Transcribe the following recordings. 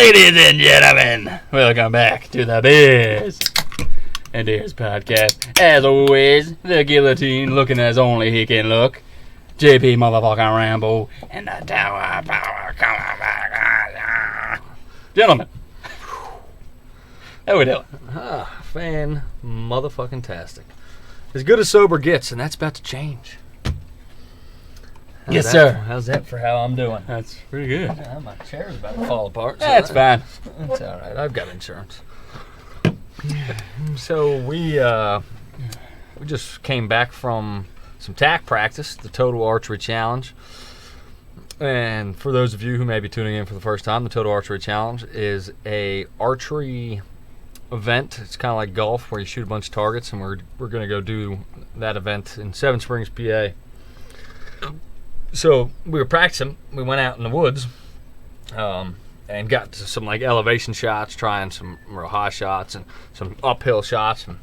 Ladies and gentlemen, welcome back to the Biz and Ears podcast. As always, the guillotine looking as only he can look. JP motherfucking Rambo and the Tower Power coming back. Gentlemen, how we doing? Fan motherfucking tastic. As good as sober gets, and that's about to change. Yes, sir. How's that for how I'm doing? That's pretty good. My chair's about to fall apart. That's fine. That's all right. I've got insurance. So we just came back from some TAC practice, the Total Archery Challenge. And for those of you who may be tuning in for the first time, the Total Archery Challenge is a archery event. It's kind of like golf where you shoot a bunch of targets, and we're going to go do that event in Seven Springs, PA. So we were practicing. We went out in the woods and got to some like elevation shots, trying some real high shots and some uphill shots. And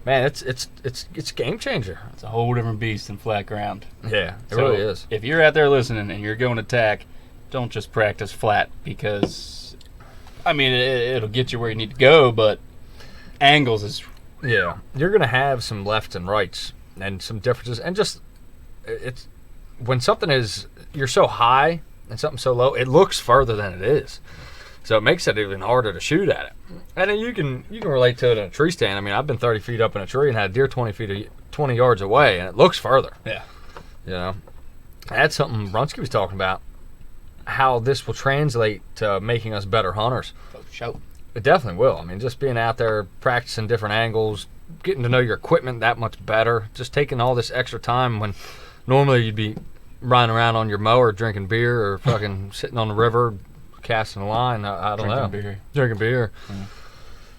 man, it's a game changer. It's a whole different beast than flat ground. Yeah, it So, really is. If you're out there listening and you're going to TAC, don't just practice flat because, I mean, it'll get you where you need to go, but angles is... Yeah, you're going to have some lefts and rights and some differences. And just, it's when something is, you're so high and something so low, it looks further than it is. So it makes it even harder to shoot at it. And then you can relate to it in a tree stand. I mean, I've been 30 feet up in a tree and had a deer 20 yards away, and it looks further. Yeah. You know, that's something Brunsky was talking about, how this will translate to making us better hunters. For sure. It definitely will. I mean, just being out there practicing different angles, getting to know your equipment that much better, just taking all this extra time when normally you'd be riding around on your mower drinking beer or fucking sitting on the river casting a line. I don't know. Drinking beer. Yeah.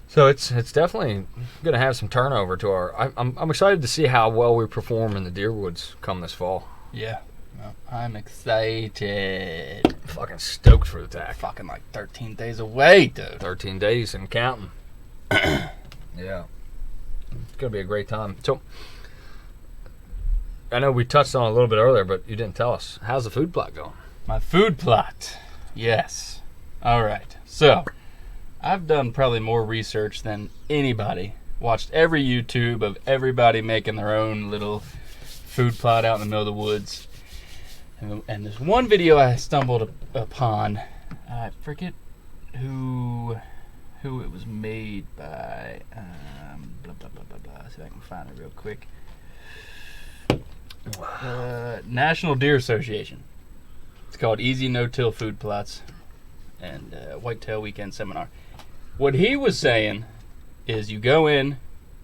So it's definitely going to have some turnover to our... I'm excited to see how well we perform in the deer woods come this fall. Yeah. Well, I'm excited. Fucking stoked for the TAC. Fucking like 13 days away, dude. 13 days and counting. Yeah. It's going to be a great time. So, I know we touched on it a little bit earlier, but you didn't tell us. How's the food plot going? My food plot. Yes. All right. So, I've done probably more research than anybody. Watched every YouTube of everybody making their own little food plot out in the middle of the woods. And there's one video I stumbled upon. I forget who it was made by. Blah, blah, blah, blah, blah. See if I can find it real quick. National Deer Association. It's called Easy No-Till Food Plots and Whitetail Weekend Seminar. What he was saying is you go in,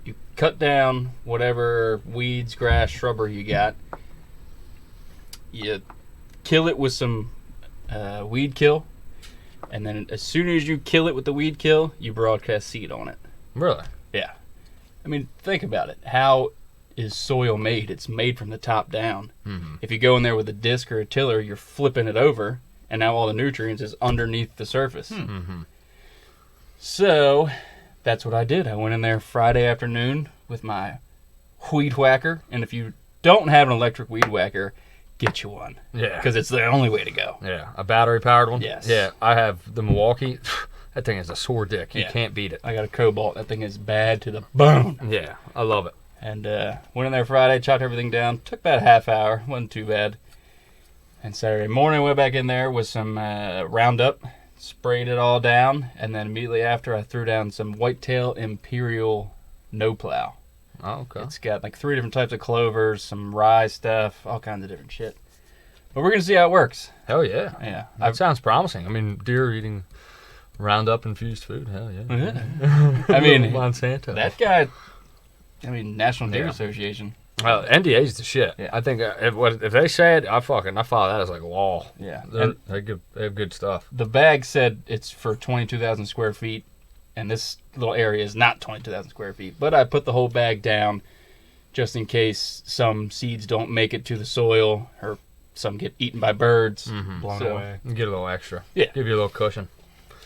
you cut down whatever weeds, grass, shrubbery you got. You kill it with some weed kill, and then as soon as you kill it with the weed kill, you broadcast seed on it. Really? Yeah. I mean, think about it. How is soil made? It's made from the top down. Mm-hmm. If you go in there with a disc or a tiller, you're flipping it over, and now all the nutrients is underneath the surface. Mm-hmm. So that's what I did. I went in there Friday afternoon with my weed whacker, and if you don't have an electric weed whacker, get you one. Yeah. Because it's the only way to go. Yeah. A battery-powered one? Yes. Yeah. I have the Milwaukee. That thing is a sore dick. You Yeah. can't beat it. I got a Cobalt. That thing is bad to the bone. Yeah. I love it. And went in there Friday, chopped everything down. Took about a half hour. Wasn't too bad. And Saturday morning, I went back in there with some Roundup. Sprayed it all down. And then immediately after, I threw down some Whitetail Imperial No Plow. Oh, okay. It's got like 3 different types of clovers, some rye stuff, all kinds of different shit. But we're going to see how it works. Hell yeah. Yeah. That sounds promising. I mean, deer eating Roundup infused food. Hell yeah. Yeah. I mean, Monsanto. that guy, National Deer Yeah. Association. Well, NDA's the shit. Yeah. I think if they say it, I follow that as like a wall. Yeah. They have good stuff. The bag said it's for 22,000 square feet, and this little area is not 22,000 square feet. But I put the whole bag down just in case some seeds don't make it to the soil or some get eaten by birds, blown away. You get a little extra. Yeah. Give you a little cushion.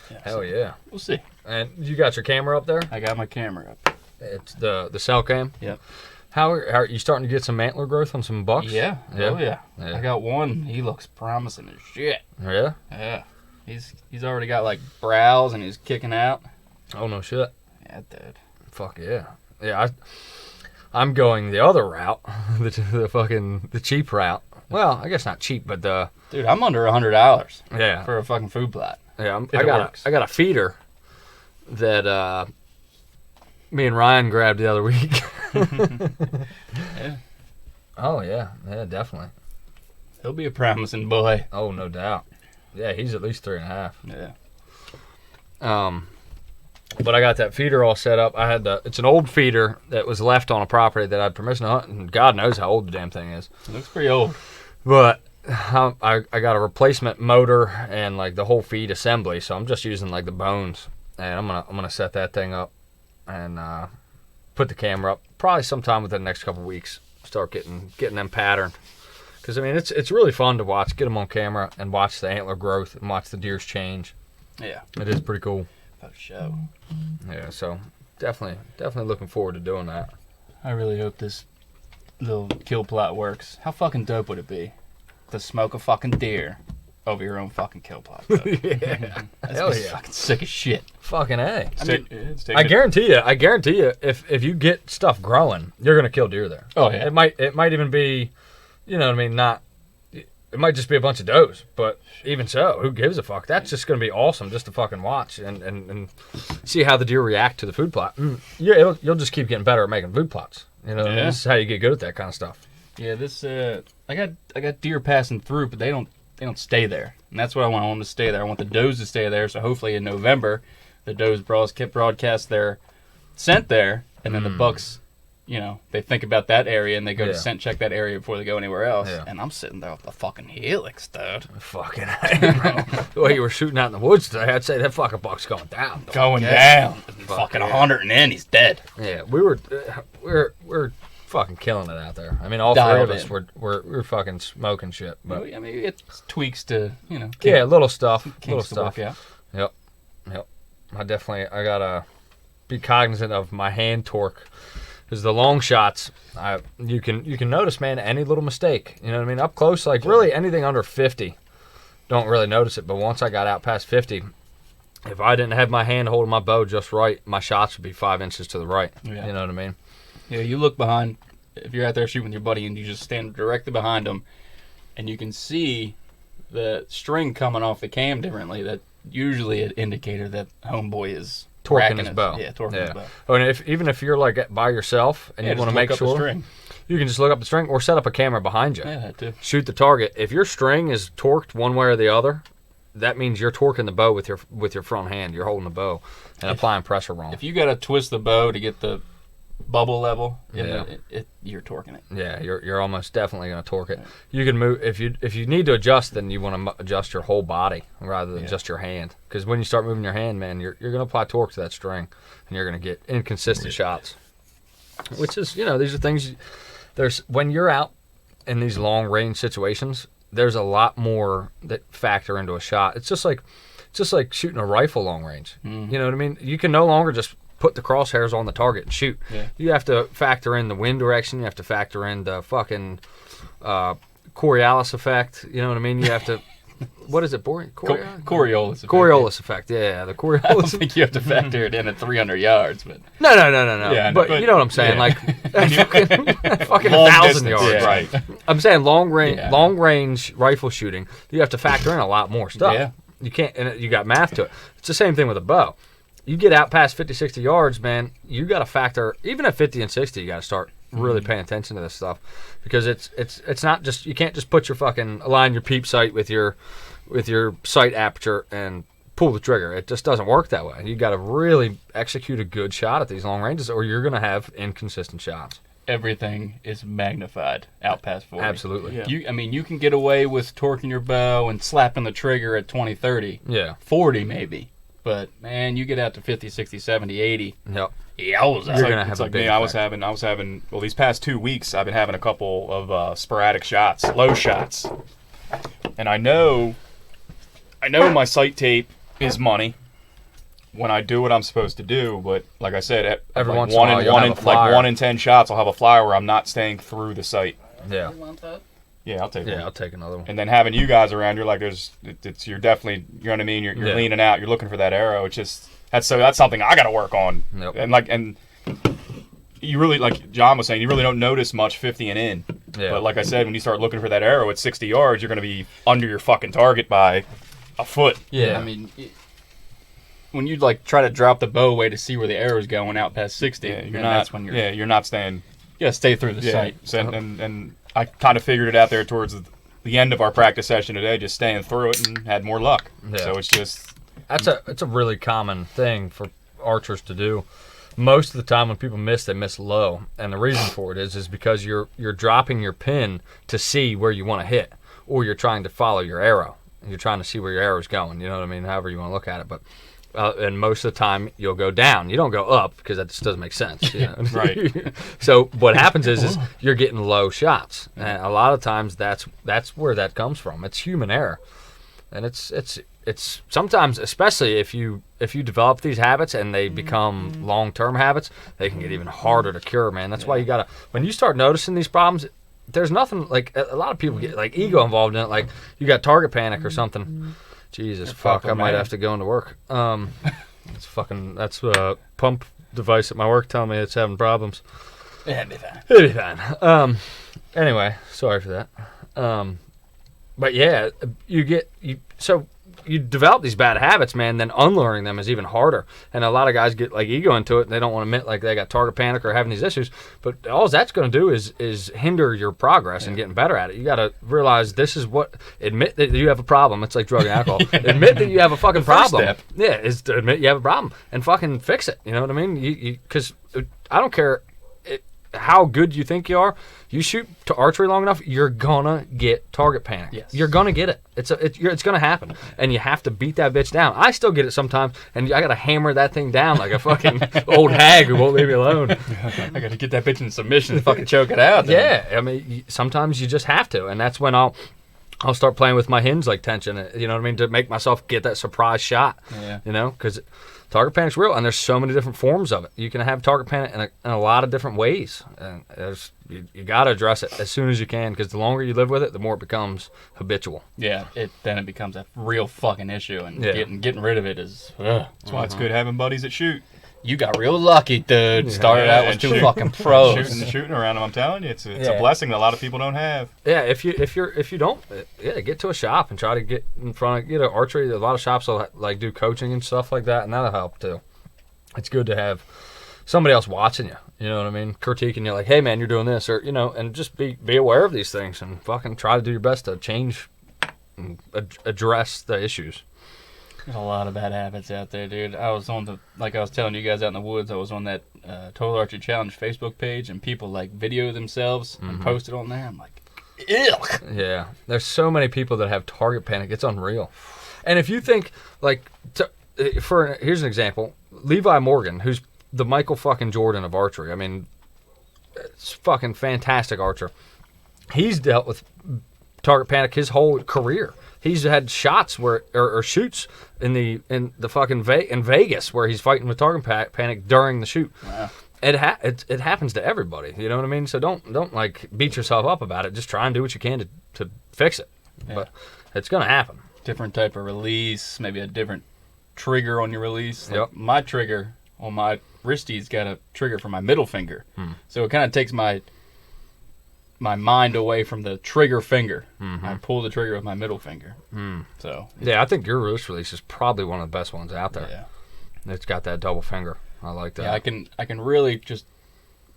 Yeah, Hell so yeah. We'll see. And you got your camera up there? I got my camera up. It's the cell cam? Yep. How are you starting to get some antler growth on some bucks? Yeah. Yeah. Oh, yeah. Yeah. I got one. He looks promising as shit. Yeah? Yeah. He's already got like brows and he's kicking out. Oh no shit. Yeah, dude. Fuck yeah. Yeah, I'm going the other route, the cheap route. Well, I guess not cheap, but dude, I'm under $100. Yeah. For a fucking food plot. Yeah, I got a feeder that me and Ryan grabbed the other week. Yeah. Oh yeah, definitely. He'll be a promising boy. Oh, no doubt. Yeah, he's at least 3.5. Yeah. But I got that feeder all set up. It's an old feeder that was left on a property that I had permission to hunt, and God knows how old the damn thing is. It looks pretty old. But I got a replacement motor and like the whole feed assembly, so I'm just using like the bones, and I'm gonna set that thing up and put the camera up probably sometime within the next couple of weeks. Start getting them patterned, because I mean it's really fun to watch, get them on camera and watch the antler growth and watch the deers change. Yeah, it is pretty cool. For sure. Yeah, so definitely looking forward to doing that. I really hope this little kill plot works. How fucking dope would it be to smoke a fucking deer over your own fucking kill plot? Yeah, hell yeah, fucking sick as shit. Fucking A. I guarantee you, if you get stuff growing, you're gonna kill deer there. Oh yeah. It might even be, you know what I mean, not. It might just be a bunch of does, but even so, who gives a fuck? That's just going to be awesome just to fucking watch and see how the deer react to the food plot. Yeah, you'll just keep getting better at making food plots. You know, This is how you get good at that kind of stuff. Yeah, this I got deer passing through, but they don't stay there, and that's what I want. I want them to stay there. I want the does to stay there. So hopefully in November, the does broadcast their scent there, and then the bucks. You know, they think about that area and they go to scent check that area before they go anywhere else. Yeah. And I'm sitting there with the fucking helix, dude. Fucking A, bro. The way you were shooting out in the woods today, I'd say that fucking buck's going down. Going down. Fucking 100 and in, he's dead. Yeah, we're fucking killing it out there. I mean, all three of us we're fucking smoking shit. But I mean, it's tweaks to, you know. Yeah, little stuff. Little stuff. Yeah. Yep. I gotta be cognizant of my hand torque. Because the long shots, you can notice, man, any little mistake. You know what I mean? Up close, like really anything under 50, don't really notice it. But once I got out past 50, if I didn't have my hand holding my bow just right, my shots would be 5 inches to the right. Yeah. You know what I mean? Yeah, you look behind, if you're out there shooting with your buddy and you just stand directly behind him, and you can see the string coming off the cam differently, that usually an indicator that homeboy is torquing his bow. Yeah, torquing his bow. Oh, and even if you're like by yourself and you want to make sure, you can just look up the string or set up a camera behind you. Yeah, that too. Shoot the target. If your string is torqued one way or the other, that means you're torquing the bow with your front hand. You're holding the bow and applying pressure wrong. If you got to twist the bow to get the bubble level, you're torquing it. Yeah, you're almost definitely going to torque it. You can move if you need to adjust, then you want to adjust your whole body rather than just your hand. Because when you start moving your hand, man, you're going to apply torque to that string, and you're going to get inconsistent shots. Which is, these are things. There's when you're out in these long range situations, there's a lot more that factor into a shot. It's just like shooting a rifle long range. Mm. You know what I mean? You can no longer just put the crosshairs on the target and shoot. Yeah. You have to factor in the wind direction. You have to factor in the fucking Coriolis effect. You know what I mean? You have to. What is it? Coriolis effect. Coriolis effect. Yeah, the Coriolis. I don't think you have to factor it in at 300 yards, but no. Yeah, but you know what I'm saying? Yeah. Like fucking 1,000 yards. Yeah. Right. I'm saying long range rifle shooting. You have to factor in a lot more stuff. Yeah. You can't, and you got math to it. It's the same thing with a bow. You get out past 50, 60 yards, man, you got to factor, even at 50 and 60, you got to start really paying attention to this stuff, because it's not just, you can't just put align your peep sight with your sight aperture and pull the trigger. It just doesn't work that way. You got to really execute a good shot at these long ranges, or you're going to have inconsistent shots. Everything is magnified out past 40. Absolutely. Yeah. You can get away with torquing your bow and slapping the trigger at 20, 30. Yeah. 40 maybe. But, man, you get out to 50, 60, 70, 80. Yep. Yeah, you're going to have a big I was having, well, these past 2 weeks, I've been having a couple of sporadic shots, low shots. And I know my sight tape is money when I do what I'm supposed to do, but like I said, every once in 1 in 10 shots, I'll have a flyer where I'm not staying through the sight. Yeah. Yeah, I'll take one. Yeah, I'll take another one. And then having you guys around, you're like, you're definitely, you know what I mean? You're leaning out, you're looking for that arrow. It's just, that's something I got to work on. Yep. And you really, like John was saying, you really don't notice much 50 and in. Yeah. But like I said, when you start looking for that arrow at 60 yards, you're going to be under your fucking target by a foot. Yeah, I mean, when you like try to drop the bow away to see where the arrow's going out past 60, that's when you're not staying. You gotta stay through the sight. So, and I kind of figured it out there towards the end of our practice session today, just staying through it and had more luck. Yeah. So it's just it's a really common thing for archers to do. Most of the time when people miss, they miss low, and the reason for it is because you're dropping your pin to see where you want to hit, or you're trying to follow your arrow. You're trying to see where your arrow's going. You know what I mean? However you want to look at it, but. And most of the time you'll go down. You don't go up because that just doesn't make sense. You know? Right. So what happens is you're getting low shots, and a lot of times that's where that comes from. It's human error, and it's sometimes, especially if you develop these habits and they become long-term habits, they can get even harder to cure, man. That's why you gotta, when you start noticing these problems, there's nothing like, a lot of people get like ego involved in it, like you got target panic or something. Jesus fuck, I might have to go into work. That's a pump device at my work telling me it's having problems. It'll be fine. It'll be fine. Anyway, sorry for that. But yeah, you develop these bad habits, man, then unlearning them is even harder. And a lot of guys get like ego into it, and they don't want to admit like they got target panic or having these issues. But all that's going to do is hinder your progress and getting better at it. You got to realize admit that you have a problem. It's like drug and alcohol. Admit that you have a fucking problem. Step. Yeah, is to admit you have a problem and fucking fix it. You know what I mean? Because I don't care how good you think you are. You shoot to archery long enough, you're gonna get target panic. Yes. You're gonna get it. It's gonna happen, and you have to beat that bitch down. I still get it sometimes, and I gotta hammer that thing down like a fucking old hag who won't leave me alone. I gotta get that bitch in submission and fucking choke it out. Yeah, I mean, sometimes you just have to, and that's when I'll start playing with my hinge like tension. You know what I mean, to make myself get that surprise shot. Yeah. You know, because target panic's real, and there's so many different forms of it. You can have target panic in a lot of different ways, and you got to address it as soon as you can, because the longer you live with it, the more it becomes habitual. Yeah, then it becomes a real fucking issue, and Yeah. getting rid of it is. that's why it's good having buddies that shoot. You got real lucky, dude. Started out with and two shoot- fucking pros. Shooting around them, I'm telling you, it's a Yeah. blessing that a lot of people don't have. Yeah, if you don't, get to a shop and try to get in front of, archery. A lot of shops will like do coaching and stuff like that, and that'll help too. It's good to have somebody else watching you. You know what I mean? Critiquing you, like, hey man, you're doing this, or and just be aware of these things and fucking try to do your best to change and address the issues. There's a lot of bad habits out there, dude. I was like I was telling you guys out in the woods, I was on that Total Archery Challenge Facebook page, and people like video themselves and post it on there. I'm like, ew. Yeah, there's so many people that have target panic. It's unreal. And if you think like, here's an example: Levi Morgan, who's the Michael fucking Jordan of archery. I mean, it's fucking fantastic archer. He's dealt with target panic his whole career. He's had shots or shoots in the fucking in Vegas where he's fighting with target panic during the shoot. Wow. It happens to everybody. You know what I mean? So don't like beat yourself up about it. Just try and do what you can to fix it. Yeah. But it's gonna happen. Different type of release, maybe a different trigger on your release. Like Yep. My trigger on my wristie's got a trigger for my middle finger, so it kind of takes my mind away from the trigger finger. I pull the trigger with my middle finger. So Yeah, I think your wrist release is probably one of the best ones out there. yeah, It's got that double finger. I like that. yeah, I can really just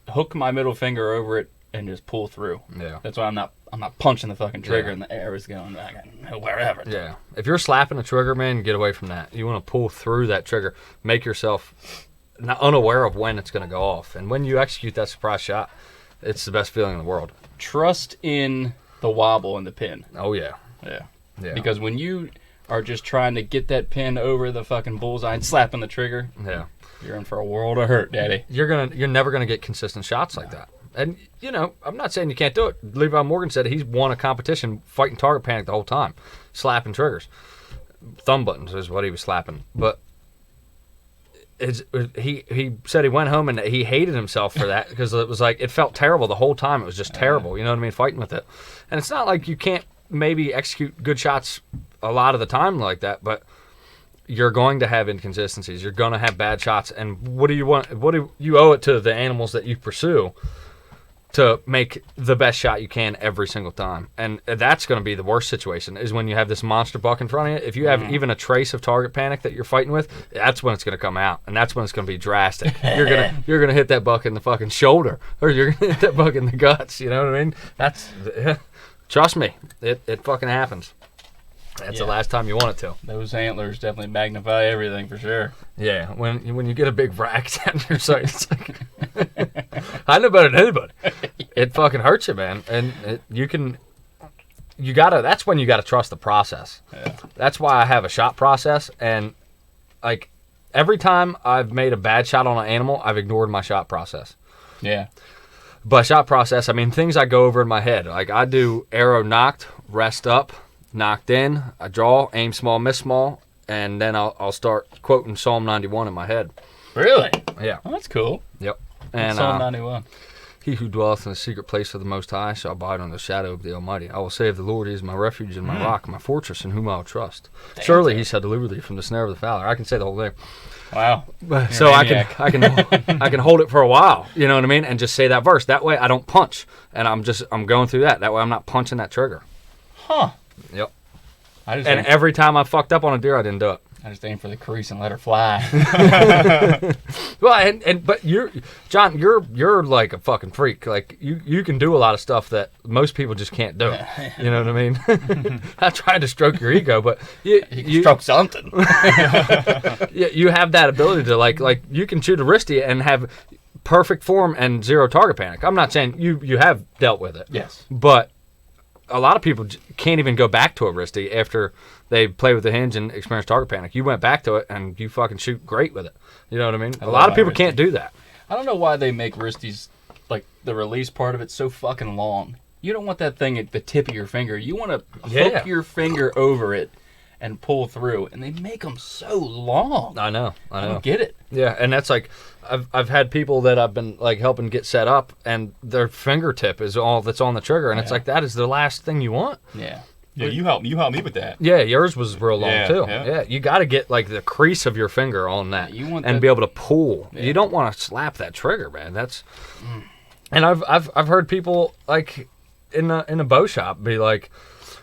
hook my middle finger over it and just pull through. Yeah. That's why I'm not punching the fucking trigger Yeah. and the air is going back wherever. Yeah. If you're slapping the trigger, man, get away from that. You want to pull through that trigger. Make yourself unaware of when it's going to go off. And when you execute that surprise shot, it's the best feeling in the world. Trust in the wobble and the pin. Oh, yeah. Yeah. Yeah. Because when you are just trying to get that pin over the fucking bullseye and slapping the trigger, Yeah. you're in for a world of hurt, daddy. You're never going to get consistent shots like that. And, I'm not saying you can't do it. Levi Morgan said he's won a competition fighting target panic the whole time, slapping triggers. Thumb buttons is what he was slapping. But he said he went home and he hated himself for that because it was like it felt terrible the whole time. It was just terrible. You know what I mean? Fighting with it, and it's not like you can't maybe execute good shots a lot of the time like that, but you're going to have inconsistencies. You're going to have bad shots, and what do you want? What do you owe it to the animals that you pursue to make the best shot you can every single time? And that's going to be the worst situation is when you have this monster buck in front of you. If you have even a trace of target panic that you're fighting with, that's when it's going to come out, and that's when it's going to be drastic. You're gonna hit that buck in the fucking shoulder, or you're going to hit that buck in the guts. You know what I mean? Trust me, it fucking happens. That's the last time you want it to. Those antlers definitely magnify everything for sure. Yeah, when you get a big rack down your sight, it's like I know better than anybody. It fucking hurts you, man, and that's when you gotta trust the process. Yeah. That's why I have a shot process, and like every time I've made a bad shot on an animal, I've ignored my shot process. Yeah. By shot process, I mean things I go over in my head. Like I do arrow knocked, rest up, knocked in, I draw, aim small, miss small, and then I'll start quoting Psalm 91 in my head. Really? Yeah. Oh, that's cool. Yep. And Psalm 91. He who dwelleth in the secret place of the Most High shall abide under the shadow of the Almighty. I will say of the Lord, He is my refuge and my rock, my fortress, in whom I will trust. Surely He shall deliver thee from the snare of the fowler. I can say the whole thing. Wow. So I can hold it for a while, you know what I mean, and just say that verse. That way I don't punch, and I'm going through that. That way I'm not punching that trigger. Huh. Yep. And every time I fucked up on a deer, I didn't do it. I just aim for the crease and let her fly. Well, but John, you're like a fucking freak. Like you can do a lot of stuff that most people just can't do. You know what I mean? I tried to stroke your ego, but you stroke something. You have that ability to like you can shoot a wristy and have perfect form and zero target panic. I'm not saying you have dealt with it. Yes. But a lot of people can't even go back to a wristy after they play with the hinge and experience target panic. You went back to it and you fucking shoot great with it. You know what I mean? A lot of people can't do that. I don't know why they make wristies, like the release part of it, so fucking long. You don't want that thing at the tip of your finger. You want to hook your finger over it and pull through, and they make them so long. I know. I don't get it. Yeah, and that's like I've had people that I've been like helping get set up, and their fingertip is all that's on the trigger, and it's like that is the last thing you want. Yeah. Yeah, you helped me with that. Yeah, yours was real long too. Yeah. Yeah, you got to get like the crease of your finger on that, You want and that- be able to pull. Yeah. You don't want to slap that trigger, man. That's and I've heard people like in a bow shop be like,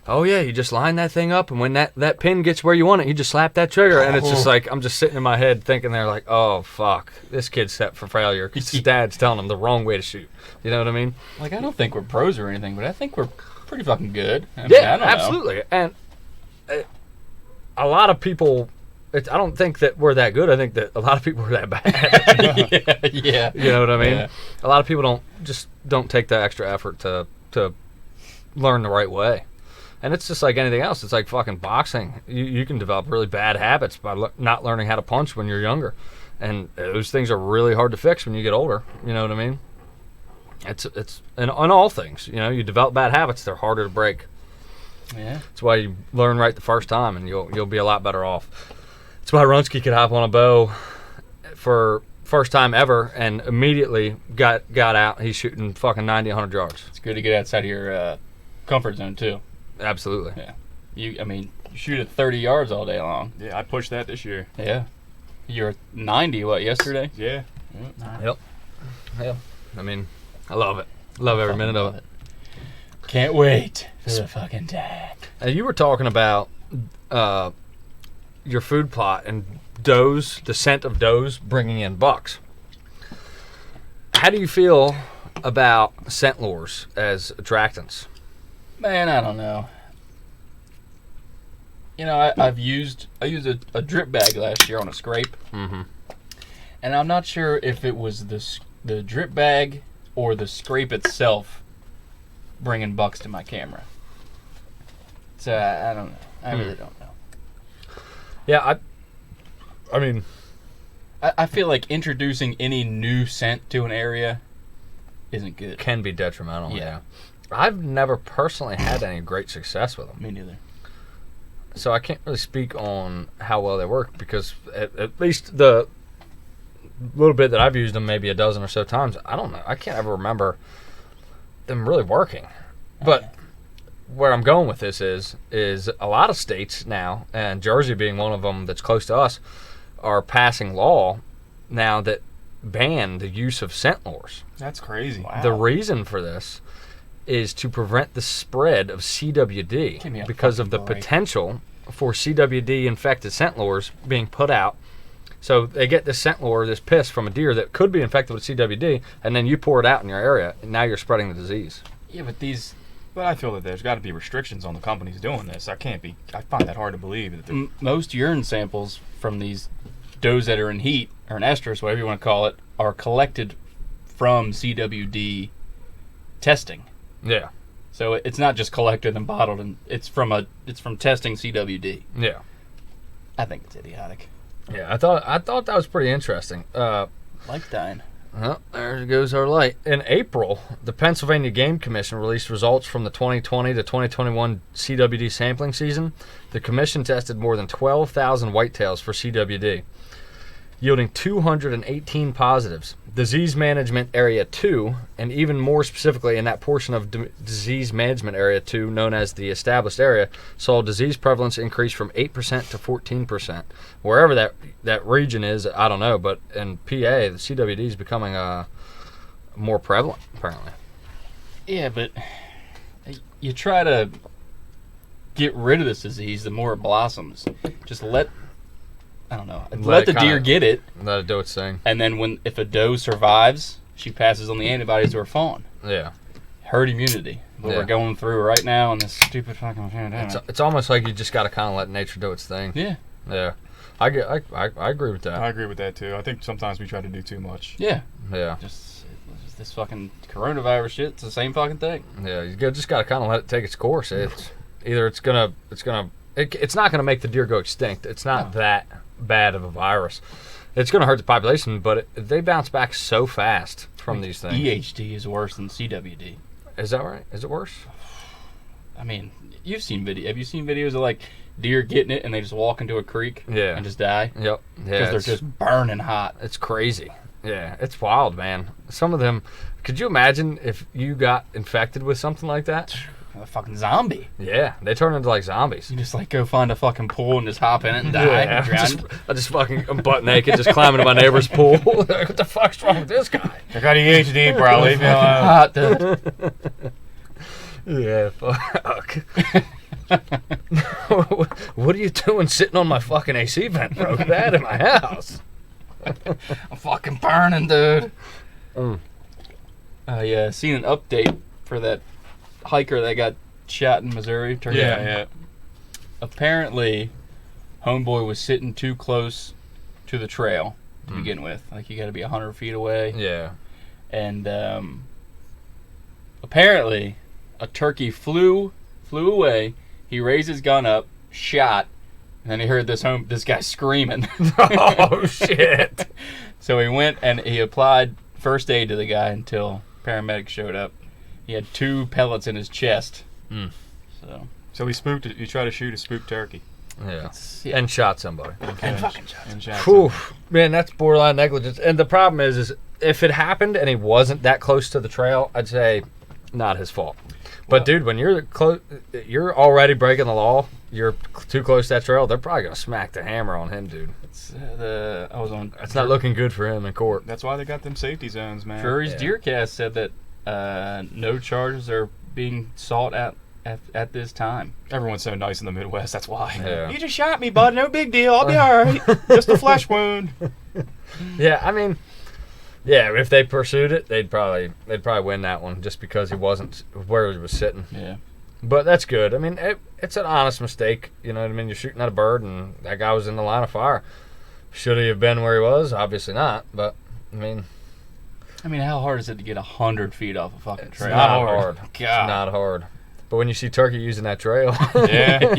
oh yeah, you just line that thing up, and when that pin gets where you want it, you just slap that trigger, and it's just like I'm just sitting in my head thinking they're like, oh fuck, this kid's set for failure because his dad's telling him the wrong way to shoot. You know what I mean? Like, I don't think we're pros or anything, but I think we're pretty fucking good. I mean, Yeah, I don't know. absolutely. And a lot of people, I don't think that we're that good. I think that a lot of people are that bad. Yeah. You know what I mean? Yeah. A lot of people don't take the extra effort to learn the right way. And it's just like anything else. It's like fucking boxing. You can develop really bad habits by not learning how to punch when you're younger. And those things are really hard to fix when you get older. You know what I mean? It's and on all things, you know, you develop bad habits, they're harder to break. Yeah. That's why you learn right the first time, and you'll be a lot better off. That's why Runsky could hop on a bow for first time ever and immediately got out. He's shooting fucking 90, 100 yards. It's good to get outside of your comfort zone, too. Absolutely. Yeah. You shoot at 30 yards all day long. Yeah, I pushed that this year. Yeah. You were 90, yesterday? Yeah. Yep. I mean, I love it. Love every minute of it. Can't wait for the fucking tag. You were talking about your food plot and does, the scent of does bringing in bucks. How do you feel about scent lures as attractants? Man, I don't know. You know, I used a drip bag last year on a scrape. Mm-hmm. And I'm not sure if it was the drip bag or the scrape itself bringing bucks to my camera. So I don't know. I really don't know. Yeah, I mean, I feel like introducing any new scent to an area isn't good. can be detrimental. Yeah. I've never personally had any great success with them. Me neither. So I can't really speak on how well they work because at least the little bit that I've used them, maybe a dozen or so times, I don't know. I can't ever remember them really working. But where I'm going with this is a lot of states now, and Jersey being one of them that's close to us, are passing law now that ban the use of scent lures. That's crazy. Wow. The reason for this is to prevent the spread of CWD because of the break. potential for CWD infected scent lures being put out. So they get this scent lure, this piss from a deer that could be infected with CWD, and then you pour it out in your area, and now you're spreading the disease. Yeah, but But I feel that there's got to be restrictions on the companies doing this. I find that hard to believe. That most urine samples from these does that are in heat, or in estrus, whatever you want to call it, are collected from CWD testing. Yeah. So it's not just collected and bottled, and it's from testing CWD. Yeah. I think it's idiotic. Yeah, I thought that was pretty interesting. Like dying. Well, there goes our light. In April, the Pennsylvania Game Commission released results from the 2020 to 2021 CWD sampling season. The commission tested more than 12,000 whitetails for CWD, yielding 218 positives. Disease Management Area 2, and even more specifically in that portion of Disease Management Area 2 known as the established area, saw disease prevalence increase from 8% to 14%. Wherever that region is, I don't know, but in PA, the CWD is becoming more prevalent, apparently. Yeah, but you try to get rid of this disease, the more it blossoms. Just let the deer get it. Let it do its thing. And then if a doe survives, she passes on the antibodies to her fawn. Yeah. Herd immunity. What we're going through right now in this stupid fucking pandemic. It's almost like you just got to kind of let nature do its thing. Yeah. Yeah. I agree with that. I agree with that too. I think sometimes we try to do too much. Yeah. Yeah. Just this fucking coronavirus shit. It's the same fucking thing. Yeah. You just got to kind of let it take its course. It's not gonna make the deer go extinct. It's not that bad of a virus. It's gonna hurt the population, but they bounce back so fast from these things. EHD is worse than CWD. Is that right? Is it worse? I mean, have you seen videos of like deer getting it and they just walk into a creek and just die? Yep. Yeah. Because they're just burning hot. It's crazy. Yeah, it's wild, man. Some of them. Could you imagine if you got infected with something like that? A fucking zombie. Yeah, they turn into like zombies. You just like go find a fucking pool and just hop in it and die. Yeah, I'm butt naked, just climbing to my neighbor's pool. What the fuck's wrong with this guy? I got EHD, bro. Leave me alone. Hot, dude. Yeah, fuck. What are you doing sitting on my fucking AC vent, bro? Get that in my house. I'm fucking burning, dude. I seen an update for that hiker that got shot in Missouri. Yeah. Apparently, homeboy was sitting too close to the trail to begin with. Like, you got to be 100 feet away. Yeah. And apparently, a turkey flew away. He raised his gun up, shot, and then he heard this guy screaming. Oh, shit. So he went and he applied first aid to the guy until paramedics showed up. He had 2 pellets in his chest. So he tried to shoot a spooked turkey. Yeah. And shot somebody. And fucking shot. Whew. Man, that's borderline negligence. And the problem is if it happened and he wasn't that close to the trail, I'd say not his fault. But dude, when you're already breaking the law, you're too close to that trail, they're probably gonna smack the hammer on him, dude. It's not looking good for him in court. That's why they got them safety zones, man. Drury's Deercast said that no charges are being sought at this time. Everyone's so nice in the Midwest. That's why. Yeah. You just shot me, bud. No big deal. I'll be all right. Just a flesh wound. Yeah, I mean, yeah, if they pursued it, they'd probably win that one just because he wasn't where he was sitting. Yeah. But that's good. I mean, it's an honest mistake. You know what I mean? You're shooting at a bird, and that guy was in the line of fire. Should he have been where he was? Obviously not. But I mean, how hard is it to get 100 feet off a fucking trail? Not hard. God. It's not hard. But when you see turkey using that trail, Yeah.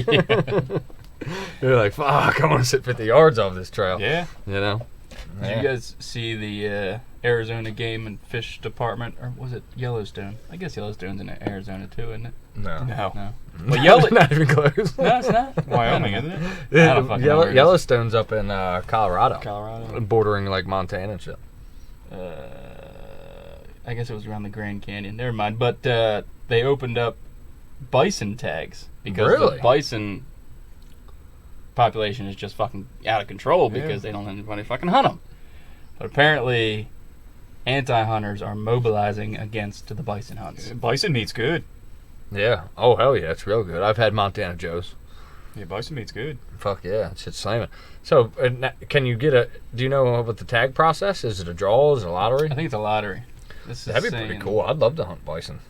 you're like, fuck, I want to sit 50 yards off this trail. Yeah. You know? Did you guys see the Arizona Game and Fish Department, or was it Yellowstone? I guess Yellowstone's in Arizona too, isn't it? No. No. No. Well, Yellow- not even close. No, it's not. Wyoming, isn't it? I don't fucking know where it is. Yellowstone's up in Colorado, Colorado. bordering like Montana and shit. I guess it was around the Grand Canyon. Never mind. But they opened up bison tags because Really? the bison population is just fucking out of control because they don't let anybody fucking hunt them. But apparently, anti-hunters are mobilizing against the bison hunts. Bison meat's good. Yeah. Oh hell yeah, it's real good. I've had Montana Joe's. Yeah, bison meat's good. Fuck yeah, that shit's slamming. So, can you get a? Do you know what the tag process is? It a draw? Is it a lottery? I think it's a lottery. This That'd is be pretty saying cool. I'd love to hunt bison.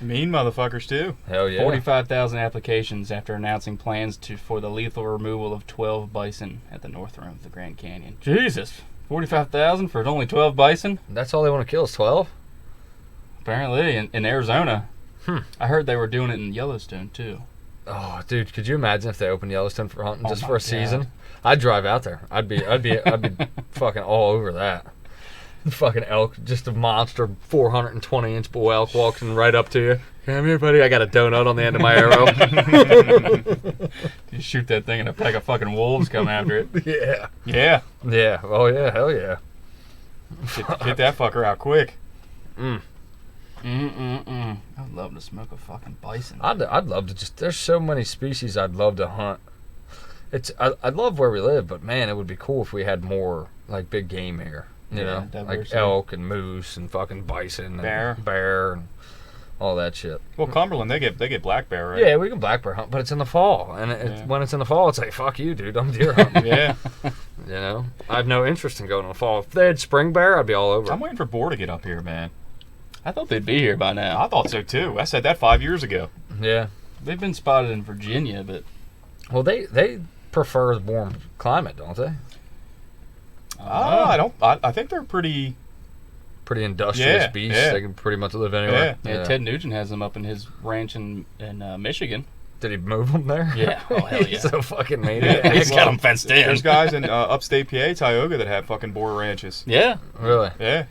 Mean motherfuckers, too. Hell yeah. 45,000 applications after announcing plans for the lethal removal of 12 bison at the north rim of the Grand Canyon. Jesus, 45,000 for only 12 bison? That's all they want to kill is 12. Apparently, in Arizona. Hmm. I heard they were doing it in Yellowstone too. Oh, dude, could you imagine if they opened Yellowstone for hunting just my for a God. season? I'd drive out there. I'd be fucking all over that. Fucking elk, just a monster 420-inch bull elk walking right up to you. Come here, buddy. I got a donut on the end of my arrow. You shoot that thing and a pack of fucking wolves come after it. Yeah. Yeah. Yeah. Oh yeah. Hell yeah. Get that fucker out quick. I'd love to smoke a fucking bison. I'd love to just. There's so many species I'd love to hunt. I love where we live, but man, it would be cool if we had more like big game here. You know, like diversity. elk and moose and fucking bison and bear and all that shit. Well, Cumberland, they get black bear, right? Yeah, we can black bear hunt, but it's in the fall, and when it's in the fall, it's like fuck you, dude. I'm deer hunting. Yeah. You know, I have no interest in going in the fall. If they had spring bear, I'd be all over. I'm waiting for boar to get up here, man. I thought they'd be here by now. I thought so, too. I said that 5 years ago. Yeah. They've been spotted in Virginia, but Well, they prefer the warm climate, don't they? I think they're pretty... Pretty industrious Yeah, beasts. yeah. They can pretty much live anywhere. yeah, Ted Nugent has them up in his ranch in Michigan. Did he move them there? Yeah. Oh, hell yeah. He's so fucking maniac. He's got them fenced in. There's guys in upstate PA, Tioga, that have fucking boar ranches. Yeah. Really? Yeah.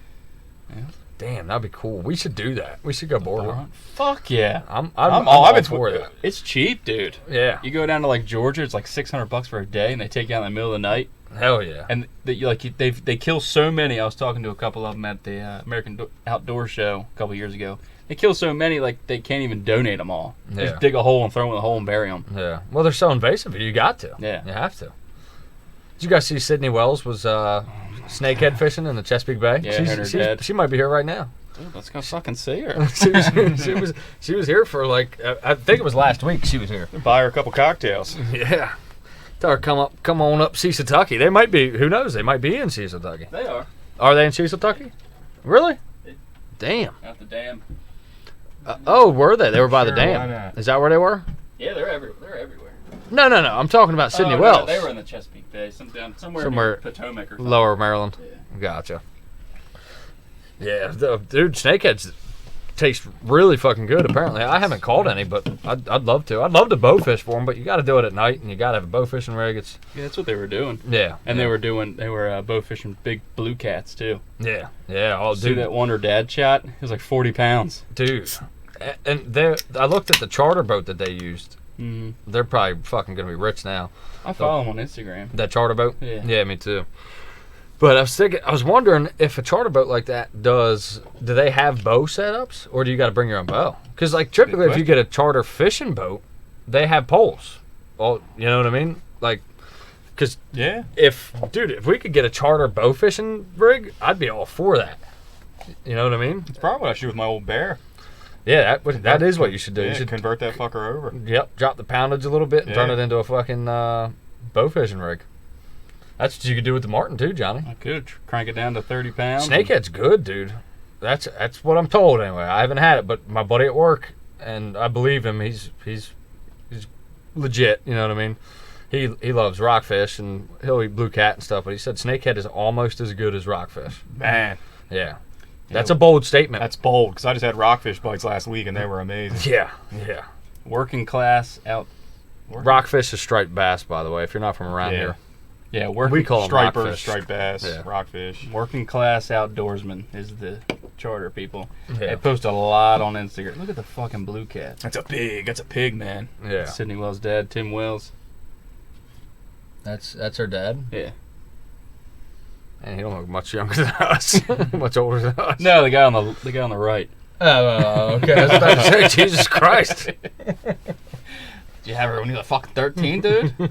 Damn, that'd be cool. We should do that. We should go boar hunt. Fuck yeah. I'm I've all been for that. It's cheap, dude. Yeah. You go down to like Georgia, it's like $600 for a day, and they take you out in the middle of the night. Hell yeah. And they kill so many. I was talking to a couple of them at the American Outdoor Show a couple years ago. They kill so many, like they can't even donate them all. They Yeah. just dig a hole and throw them in the hole and bury them. Yeah. Well, they're so invasive. You got to. Yeah. You have to. Did you guys see Sydney Wells was snakehead fishing in the Chesapeake Bay? Yeah, I heard her dad. She might be here right now. Dude, let's go fucking see her. she was here for like I think it was last week. She was here. Buy her a couple cocktails. Yeah. Tell her come on up Seasatucky. They might be. Who knows? They might be in Seasatucky. They are. Are they in Seasatucky? Really? Damn. At the dam. Oh, were they? They were by the Sure, dam. why not? Is that where they were? Yeah, they're everywhere. No. I'm talking about Sydney Oh, no, Wells. they were in the Chesapeake Bay, somewhere Somewhere near Potomac or something. Lower Maryland. Yeah. Gotcha. Yeah, dude, snakeheads taste really fucking good. Apparently, I haven't caught any, but I'd love to. I'd love to bow fish for them, but you got to do it at night, and you got to have a bow fishing rig. It's Yeah, that's what they were doing. yeah, And yeah. they were bow fishing big blue cats too. yeah. Oh, See dude, that one her dad shot? It was like 40 pounds. dude. And I looked at the charter boat that they used. Mm-hmm. They're probably fucking gonna be rich now. I follow him on Instagram. That charter boat? Yeah. Me too. But I was wondering if a charter boat like that do they have bow setups, or do you got to bring your own bow? Because like typically, if you get a charter fishing boat, they have poles. Well, you know what I mean? Like, because Yeah. if we could get a charter bow fishing rig, I'd be all for that. You know what I mean? It's probably what I shoot with my old bear. Yeah, that is what you should do. Yeah, You should convert that fucker over. Yep, drop the poundage a little bit and turn Yeah. it into a fucking bow fishing rig. That's what you could do with the Martin too, Johnny. I could crank it down to 30 pounds. Snakehead's good, dude. That's what I'm told anyway. I haven't had it, but my buddy at work, and I believe him. He's legit. You know what I mean? He loves rockfish and he'll eat blue cat and stuff. But he said snakehead is almost as good as rockfish. Man, Yeah, that's a bold statement. that's bold, because I just had rockfish bites last week, and they were amazing. yeah. Working class out. Rockfish is striped bass, by the way. If you're not from around Yeah. here, Yeah, working, we call them Stripers, rockfish. striped bass, Yeah. rockfish. working class outdoorsman is the charter people. Yeah. They post a lot on Instagram. Look at the fucking blue cat. That's a pig, man. Yeah. Sydney Wells' dad, Tim Wells. That's her dad. Yeah. And he don't look much younger than us. Much older than us. No, the guy on the right. Oh, okay. I was about to say, Jesus Christ. Did you have her when you were fucking 13, dude? Look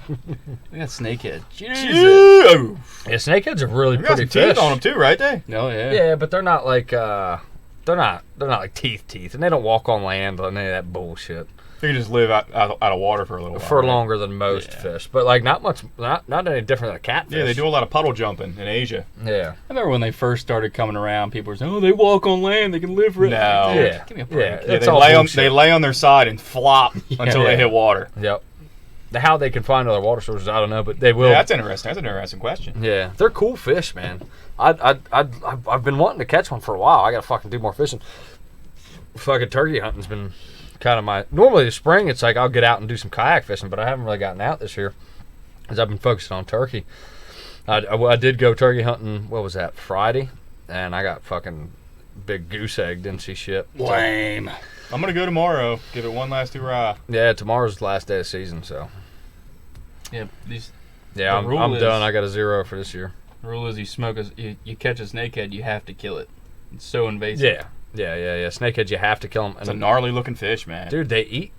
at Snakehead. Jesus. Ew. Yeah, snakeheads are really They got pretty some teeth fish. on them too, right? They. Oh, yeah. Yeah, but they're not like they're not like teeth, and they don't walk on land or any of that bullshit They can just live out of water for a little while. for right? longer than most Yeah. fish. But like not any different than a catfish. Yeah, they do a lot of puddle jumping in Asia. Yeah, I remember when they first started coming around, people were saying, "Oh, they walk on land, they can live forever." No. Dude, Yeah. give me a break. Yeah. Yeah, It's they all lay on bullshit. they lay on their side and flop until Yeah. they hit water. yep. How they can find other water sources, I don't know, but they will. Yeah, that's interesting. That's an interesting question. Yeah, they're cool fish, man. I've been wanting to catch one for a while. I gotta fucking do more fishing. Fucking turkey hunting's been kind of my. Normally the spring, it's like I'll get out and do some kayak fishing, but I haven't really gotten out this year because I've been focusing on turkey. I did go turkey hunting. What was that? Friday, and I got fucking big goose egg. Didn't see shit. Lame. I'm gonna go tomorrow. Give it one last hurrah. Yeah, tomorrow's the last day of season, so Yeah, these yeah, The I'm rule is- done. I got a 0 for this year. the rule is you catch a snakehead, you have to kill it. It's so invasive. Yeah. Snakeheads, you have to kill them. It's a gnarly looking fish, man. Dude, they eat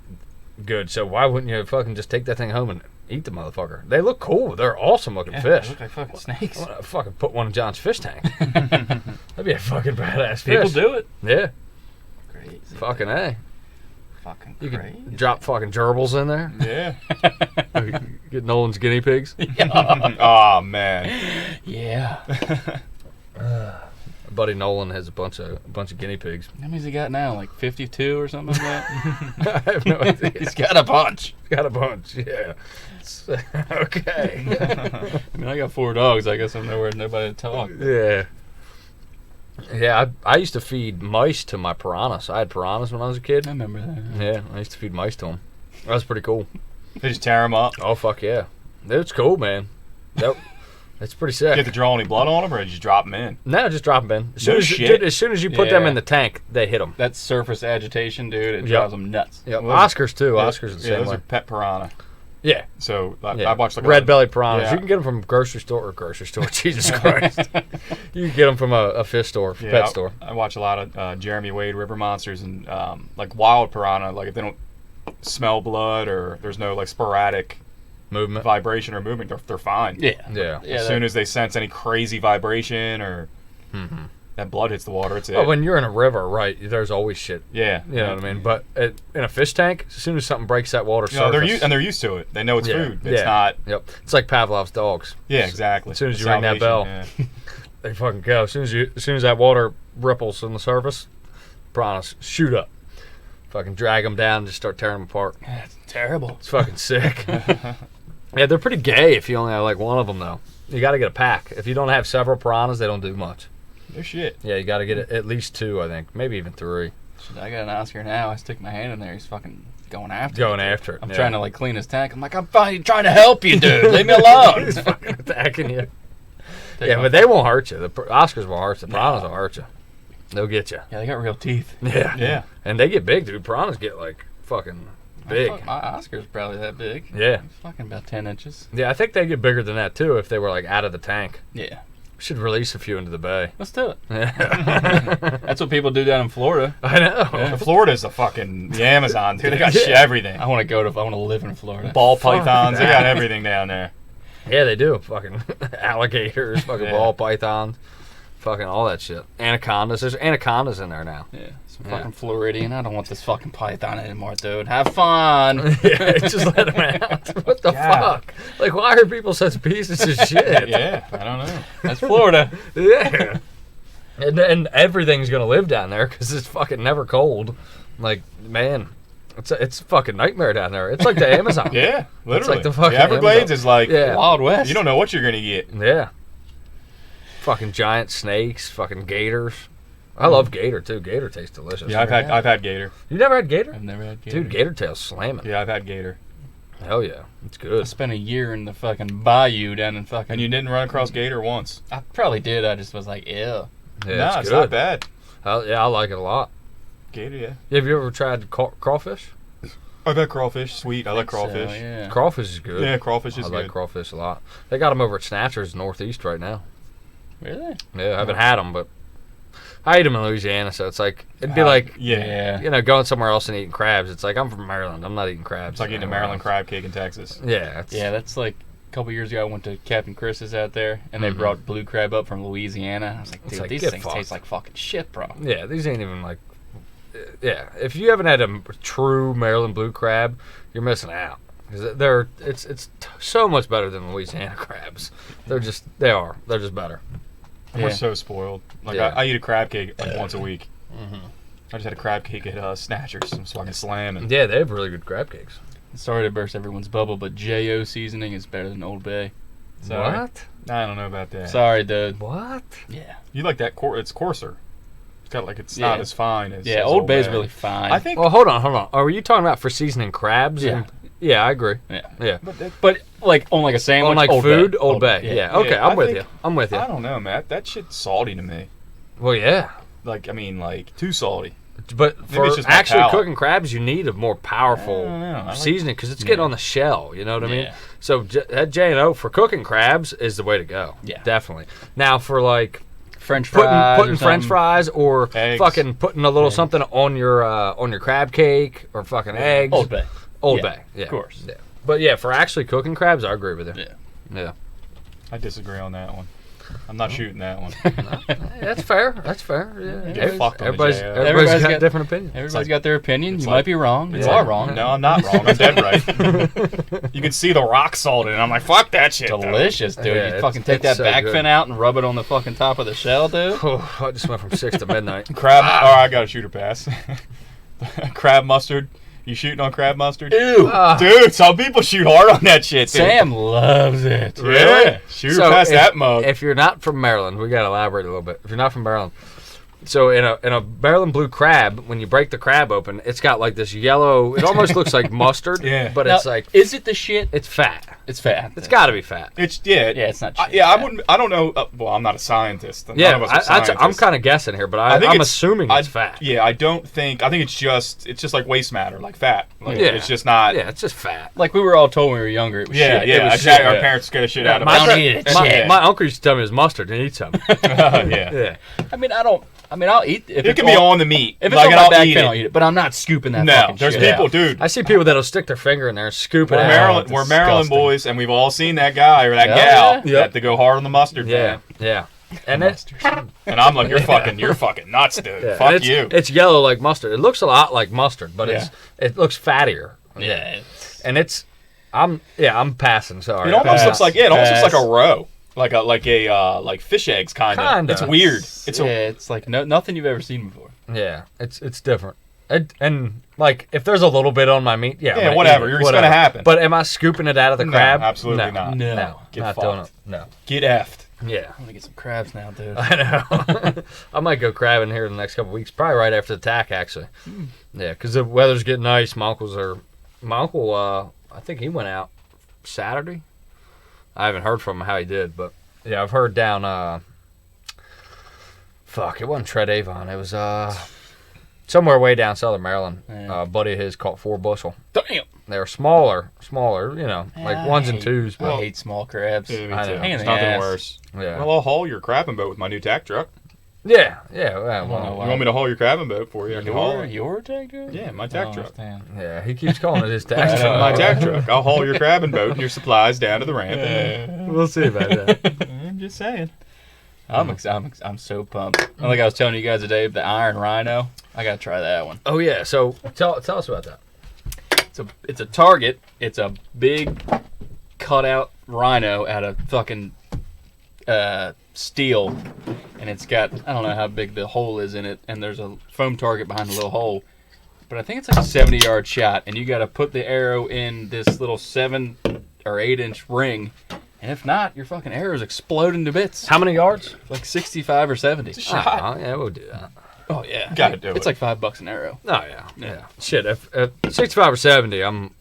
good, so why wouldn't you fucking just take that thing home and eat the motherfucker? They look cool. They're awesome looking Yeah, fish. They look like fucking snakes. I want to fucking put one in John's fish tank. That'd be a fucking badass People fish. do it. Yeah, Crazy. fucking A. Fucking You crazy. could drop fucking gerbils in there. Yeah. Get Nolan's guinea pigs. Oh man. Yeah. Buddy Nolan has a bunch of guinea pigs. How many's he got now? Like 52 or something like that? I have no idea. He's got a bunch. Got a bunch. Yeah. Okay. I mean, I got 4 dogs. I guess I'm nowhere, nobody to talk. Yeah. Yeah, I used to feed mice to my piranhas. I had piranhas when I was a kid. I remember that. Yeah, I used to feed mice to them. That was pretty cool. They just tear them up. Oh, fuck yeah. It's cool, man. It's pretty You have sick. to draw any blood on them, or you just drop them in? No, just drop them in. No shit. As soon as you put them Yeah. in the tank, they hit them. That surface agitation, dude, it Yep. drives them nuts. Yep. Well, those Oscars, too. Yeah, Oscars are the yeah, same those way. are pet piranha. Yeah. So Yeah. I watched like Red-bellied piranhas. Yeah. You can get them from grocery store. Jesus Christ. You can get them from a fish store, pet store. I watch a lot of Jeremy Wade river monsters and like wild piranha. Like if they don't smell blood or there's no like sporadic Movement. vibration or movement, they're fine. Yeah. Yeah. As soon as they sense any crazy vibration or that blood hits the water, it's it. Well, when you're in a river, right, there's always shit. yeah, You know what I mean? But in a fish tank, as soon as something breaks that water You know, surface. they're used to it. They know it's Yeah. food. It's Yeah. not. Yep. It's like Pavlov's dogs. Yeah, exactly. As soon as It's you ring that bell. salvation, They fucking go. As soon as that water ripples on the surface, piranhas shoot up. Fucking drag them down and just start tearing them apart. That's terrible. It's fucking sick. Yeah, they're pretty gay if you only have like one of them, though. You got to get a pack. If you don't have several piranhas, they don't do much. They're shit. Yeah, you got to get at least 2, I think. Maybe even 3. Shit, I got an Oscar now. I stick my hand in there. He's fucking going after Going it. after it. I'm yeah. trying to like clean his tank. I'm like, I'm fine, trying to help you, dude. Leave me alone. He's fucking attacking you. Take Yeah, my- but they won't hurt you. The Oscars won't hurt you. The piranhas will hurt you. They'll get you. Yeah, they got real teeth. Yeah. Yeah. And they get big, dude. Piranhas get like fucking big. My Oscar's probably that big. Yeah. He's fucking about 10 inches. Yeah, I think they get bigger than that too if they were like out of the tank. Yeah. We should release a few into the bay. Let's do it. Yeah. That's what people do down in Florida. I know. Yeah. Florida's the Amazon, dude. They got shit, Yeah. everything. I want to live in Florida. Ball Fuck pythons. They that. got everything down there. Yeah, they do. Fucking alligators, fucking Yeah. ball pythons, fucking all that shit. Anacondas. There's anacondas in there now. Yeah. Some Yeah. fucking Floridian. I don't want this fucking python anymore, dude. Have fun. Yeah, just let them out. What the Yeah. fuck? Like, why are people such pieces of shit? Yeah, I don't know. That's Florida. Yeah. And everything's gonna live down there because it's fucking never cold. Like, man, it's a fucking nightmare down there. It's like the Amazon. Yeah, literally. like the fucking Everglades Amazon. is like Yeah. Wild West. you don't know what you're gonna get. Yeah. Fucking giant snakes, fucking gators. I love gator too. Gator tastes delicious. Yeah, I've had gator. You never had gator? I've never had gator. Dude, gator tail's slamming. Yeah, I've had gator. Hell yeah. It's I good. spent a year in the fucking bayou down in fucking. And you didn't run across gator once. I probably did. I just was like, ew. Yeah, Nah, it's it's good. not bad. Yeah, I like it a lot. Gator, yeah. Have you ever tried crawfish? I've had crawfish. Sweet. I like crawfish. So, yeah. Crawfish is good. Yeah, crawfish is I good. like crawfish a lot. They got them over at Snatcher's Northeast right now. Really? Yeah, I haven't had them, but I eat them in Louisiana, so it's like it'd be like Yeah. going somewhere else and eating crabs. It's like I'm from Maryland. I'm not eating crabs. It's like eating a Maryland crab cake in Texas. Yeah, Yeah, that's like a couple years ago. I went to Captain Chris's out there, and they brought blue crab up from Louisiana. I was like, dude, like, these get things fucked. taste like fucking shit, bro. Yeah, these ain't even like. Yeah, if you haven't had a true Maryland blue crab, you're missing out. Because it's so much better than Louisiana crabs. They're just better. We're so spoiled. Like Yeah. I eat a crab cake like once a week. I just had a crab cake at Snatcher's, so I can slam and Yeah, they have really good crab cakes. Sorry to burst everyone's bubble, but J.O. seasoning is better than Old Bay. Sorry. What? I don't know about that. Sorry, dude. What? Yeah. You like that? It's coarser. It's got like it's Yeah. not as fine as Yeah, as Old Bay's Bay. really fine. I think. Well, hold on. Are you talking about for seasoning crabs? Yeah. Yeah, I agree. Yeah. Yeah. But like on like a sandwich, On like Old food, Bay. Old Bay. Yeah. Okay, Yeah, I'm I with think- you. I'm with you. I don't know, Matt. That shit's salty to me. Well, yeah. Like I mean, like too salty. But for it's just my actually palate. cooking crabs, you need a more powerful I don't know. I like- seasoning because it's getting on the shell. You know what I mean? Yeah. So that J&O for cooking crabs is the way to go. Yeah. Definitely. Now for like French fries. putting or French something. fries or Eggs. fucking putting a little something on your crab cake or fucking eggs. Old Bay. Old Yeah, Bay. Yeah. of course. Yeah. But yeah, for actually cooking crabs, I agree with you. Yeah. Yeah. I disagree on that one. I'm not shooting that one. Hey, that's fair. That's fair. Yeah. Get fucked on the Everybody's, J.O. everybody's got got- different opinions. Everybody's like- got their opinion. You like- might be wrong. It's You like- are wrong. No, I'm not wrong. I'm dead right. You can see the rock salt in it. I'm like, fuck that shit. though. Delicious, dude. Yeah, you it's- fucking take it's that so back good. fin out and rub it on the fucking top of the shell, dude. I just went from 6 to midnight. Crab. Oh, I got a shooter pass. Crab mustard. You shooting on crab mustard? Ew. Dude, some people shoot hard on that shit. Dude. Sam loves it. Really? Shooter past that mug. If you're not from Maryland, we gotta elaborate a little bit. If you're not from Maryland, so in a Maryland blue crab, when you break the crab open, it's got like this yellow. It almost looks like mustard. Yeah. But Now, it's like is it the shit? it's fat. It's fat. It's got to be fat. It's Yeah, it's not shit. yeah, I Fat. wouldn't. I don't know. Well, I'm not a scientist. None Yeah, of us are scientists. I'm kind of guessing here, but I think I'm it's- assuming it's fat. Yeah, I don't think. I think it's just like waste matter, like fat. Like, Yeah. it's just not. Yeah, it's just fat. Like we were all told when we were younger, it was Yeah, shit. yeah. It was Exactly. shit. Our parents scared the shit out of my, us. don't eat it. my, Yeah. my uncle used to tell me it was mustard and eat some. Yeah. Yeah. I mean, I'll eat if It can be on the meat. If it's like, on and my I'll back eat fin, it. I'll eat it. But I'm not scooping that No, fucking there's shit. people, dude. I see people that'll stick their finger in there and scoop it We're out. Maryland, it's we're Maryland disgusting. boys, and we've all seen that guy or that Yeah. gal Yeah. that to go hard on the mustard. Yeah, Man. yeah. And it, And I'm like, you're fucking nuts, dude. yeah, and Fuck it's, you. It's yellow like mustard. It looks a lot like mustard, but it looks fattier. Yeah. And I'm passing. Sorry. It almost Pass. looks like it almost looks like Pass. a roe, like fish eggs, kind of. Kinda. It's weird. It's It's like nothing you've ever seen before. Yeah, it's different. And like if there's a little bit on my meat, I'm gonna whatever. eat it, You're just gonna happen. But am I scooping it out of the No, crab? absolutely not. No. No, Get not doing it. fucked. No. get effed. Yeah. I'm gonna get some crabs now, dude. I know. I might go crabbing here in the next couple weeks, probably right after the tack, actually. Yeah, because the weather's getting nice. My uncle, I think he went out Saturday. I haven't heard from him how he did, but yeah, I've heard down. It wasn't Tread Avon. It was somewhere way down southern Maryland. Yeah. A buddy of his caught 4 bushel. Damn. They were smaller, like ones and twos. I But hate small crabs. Yeah, me I too. know. Pain in It's the nothing ass. worse. yeah, Well, I'll haul your crabbing boat with my new tack truck. yeah. Well, know You why. want me to haul your crabbing boat for you? I can haul it. Your tack truck? Yeah, my tack truck. yeah. He keeps calling it his I tax. know. My tack truck. I'll haul your crabbing boat and your supplies down to the ramp. We'll see about that. I'm just saying. I'm so pumped. Like I was telling you guys today, the Iron Rhino. I gotta try that one. Oh yeah. So tell us about that. It's a target. It's a big cutout rhino out of fucking steel, and it's got, I don't know how big the hole is in it, and there's a foam target behind the little hole. But I think it's like a 70-yard shot, and you got to put the arrow in this little 7 or 8-inch ring, and if not, your fucking arrow's exploding to bits. How many yards? Like 65 or 70. Yeah, we'll do that. Oh yeah, Gotta do It's it. like $5 an arrow. Oh yeah. Shit, if 65 or 70, I'm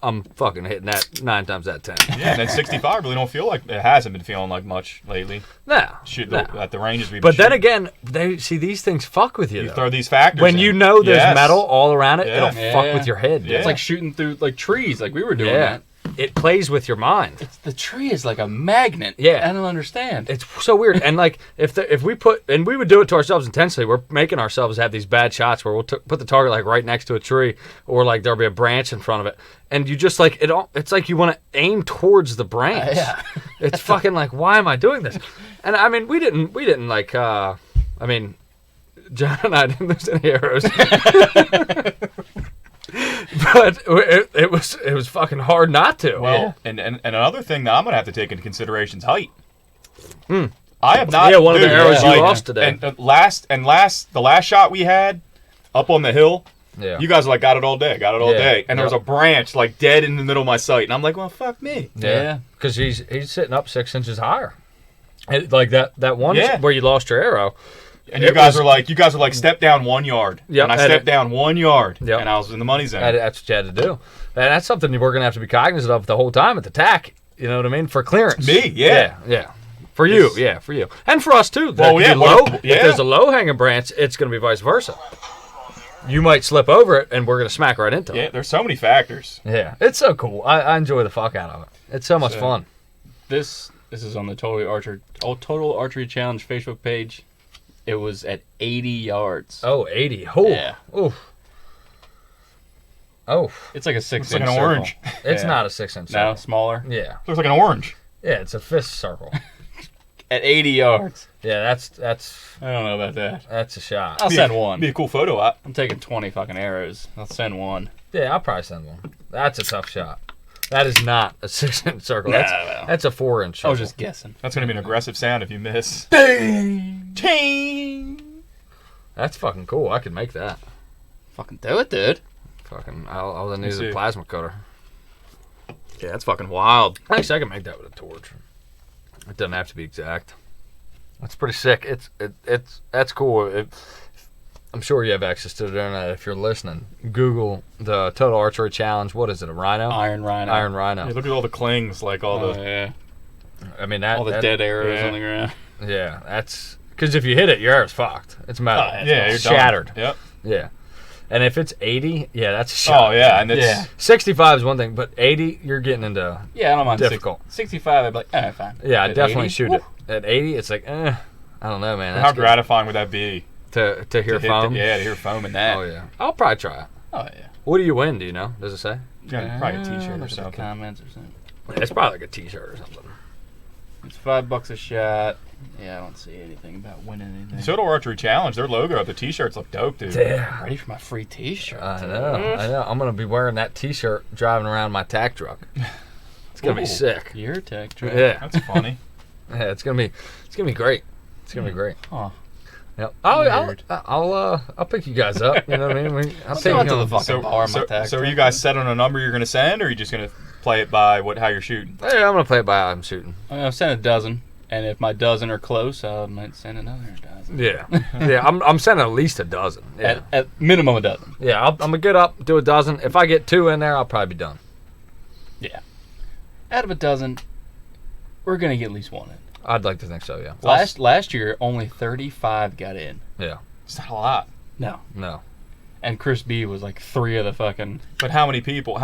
I'm fucking hitting that 9 times out of 10. Yeah, and then 65 really don't feel like it hasn't been feeling like much lately. No. At the ranges we've been But then shooting. again, these things fuck with you. You though. throw these factors When in. you know there's Yes. metal all around it, Yeah. it'll fuck with your head. Dude. Yeah. It's like shooting through like trees, like we were doing Yeah. that. It plays with your mind. The tree is like a magnet. Yeah. I don't understand. It's so weird. And like if we put, and we would do it to ourselves intentionally. We're making ourselves have these bad shots where we'll put the target like right next to a tree, or like there'll be a branch in front of it, and you just like it's like you want to aim towards the branch. Yeah. It's fucking like, why am I doing this? And I mean, we didn't like. I mean, John and I didn't lose any arrows. But it was fucking hard not to. Well, and another thing that I'm gonna have to take into consideration is height. I have not. Yeah, one of the dude, arrows you like, lost today. And the last shot we had up on the hill. Yeah. You guys were like got it all day, Yeah. and there was a branch like dead in the middle of my sight, and I'm like, well, fuck me. Yeah, because he's sitting up 6 inches higher. And like that one Yeah. where you lost your arrow. And you guys were like, step down 1 yard. Yep, And I and stepped it- down 1 yard, Yep. and I was in the money zone. That's what you had to do. And that's something we're gonna have to be cognizant of the whole time at the tack. You know what I mean? For clearance. Me, yeah. Yeah. For you, yeah, for you, and for us too. Well, That could yeah, be well, low. yeah. If there's a low hanging branch, it's gonna be vice versa. You might slip over it, and we're gonna smack right into Yeah, it. there's so many factors. Yeah, it's so cool. I enjoy the fuck out of it. It's so much fun. This is on the Total Archery Challenge Facebook page. It was at 80 yards. Oh, 80. Oh, Yeah. oof. Oh, It's like a 6 inch like an circle. orange. it's Yeah. not a 6 inch. No, circle. smaller. Yeah, Looks like an orange. yeah, it's a fist circle. At 80 yards. Yeah, that's I don't know about that. a shot. I'll send one. Be a cool photo op. I'm taking 20 fucking arrows. I'll send one. Yeah, I'll probably send one. That's a tough shot. That is not a 6 inch circle. No, That's no. that's a 4 inch I circle. was just guessing. That's gonna be an aggressive sound if you miss. That's fucking cool. I could make that. Fucking do it, dude. Fucking, I'll then use see. a plasma cutter. Yeah, that's fucking wild. Actually, I can make that with a torch. It doesn't have to be exact. That's pretty sick. That's cool. I'm sure you have access to the internet if you're listening. Google the Total Archery Challenge. What is it? A Rhino? Iron Rhino. Iron Rhino. Yeah, look at all the clings, like all Oh, the. yeah. I mean that. All the that- dead arrows yeah. on the ground. Yeah, that's because if you hit it, your arrow's fucked. It's metal. Oh, Yeah, you're it's done. shattered. Yep. Yeah, and if it's 80, yeah, that's a shot. Oh yeah, and it's Yeah. 65 is one thing, but 80, you're getting into. Yeah, I don't mind. Difficult. 65, I'd be like, all right, fine. Yeah, I At definitely 80? shoot Woo. it. At 80, it's like, I don't know, man. how That's good. gratifying would that be? to hear To hit foam. to hear foam in that. Oh yeah, I'll probably try it. Oh, yeah. What do you win? Do you know? Does it say? Yeah, probably a T-shirt or Look at the something. Comments or something. It's probably like a T-shirt or something. It's $5 a shot. Yeah, I don't see anything about winning anything. Total Archery Challenge, their logo up the T-shirts look dope, dude. Yeah, Ready for my free T-shirt. I know. I'm gonna be wearing that T-shirt driving around my tack truck. It's gonna be Ooh, sick. Your tech truck. Yeah, That's funny. yeah, it's gonna be great. It's gonna be great. Huh. Yep. Weird. I'll pick you guys up. You know what I mean? I'll go out to the on. fucking bar, my tack so are truck. you guys set on a number you're gonna send, or are you just gonna play it by how you're shooting? Hey, I'm gonna play it by how I'm shooting. I've sent a dozen, and if my dozen are close, I might send another dozen. Yeah, yeah. I'm sending at least a dozen. Yeah, At minimum a dozen. yeah. I'm gonna get up, do a dozen. If I get 2 in there, I'll probably be done. Yeah. Out of a dozen, we're gonna get at least one in. I'd like to think so. Yeah. Last year, only 35 got in. Yeah. It's not a lot. No. No. And Chris B was like 3 of the fucking. But how many people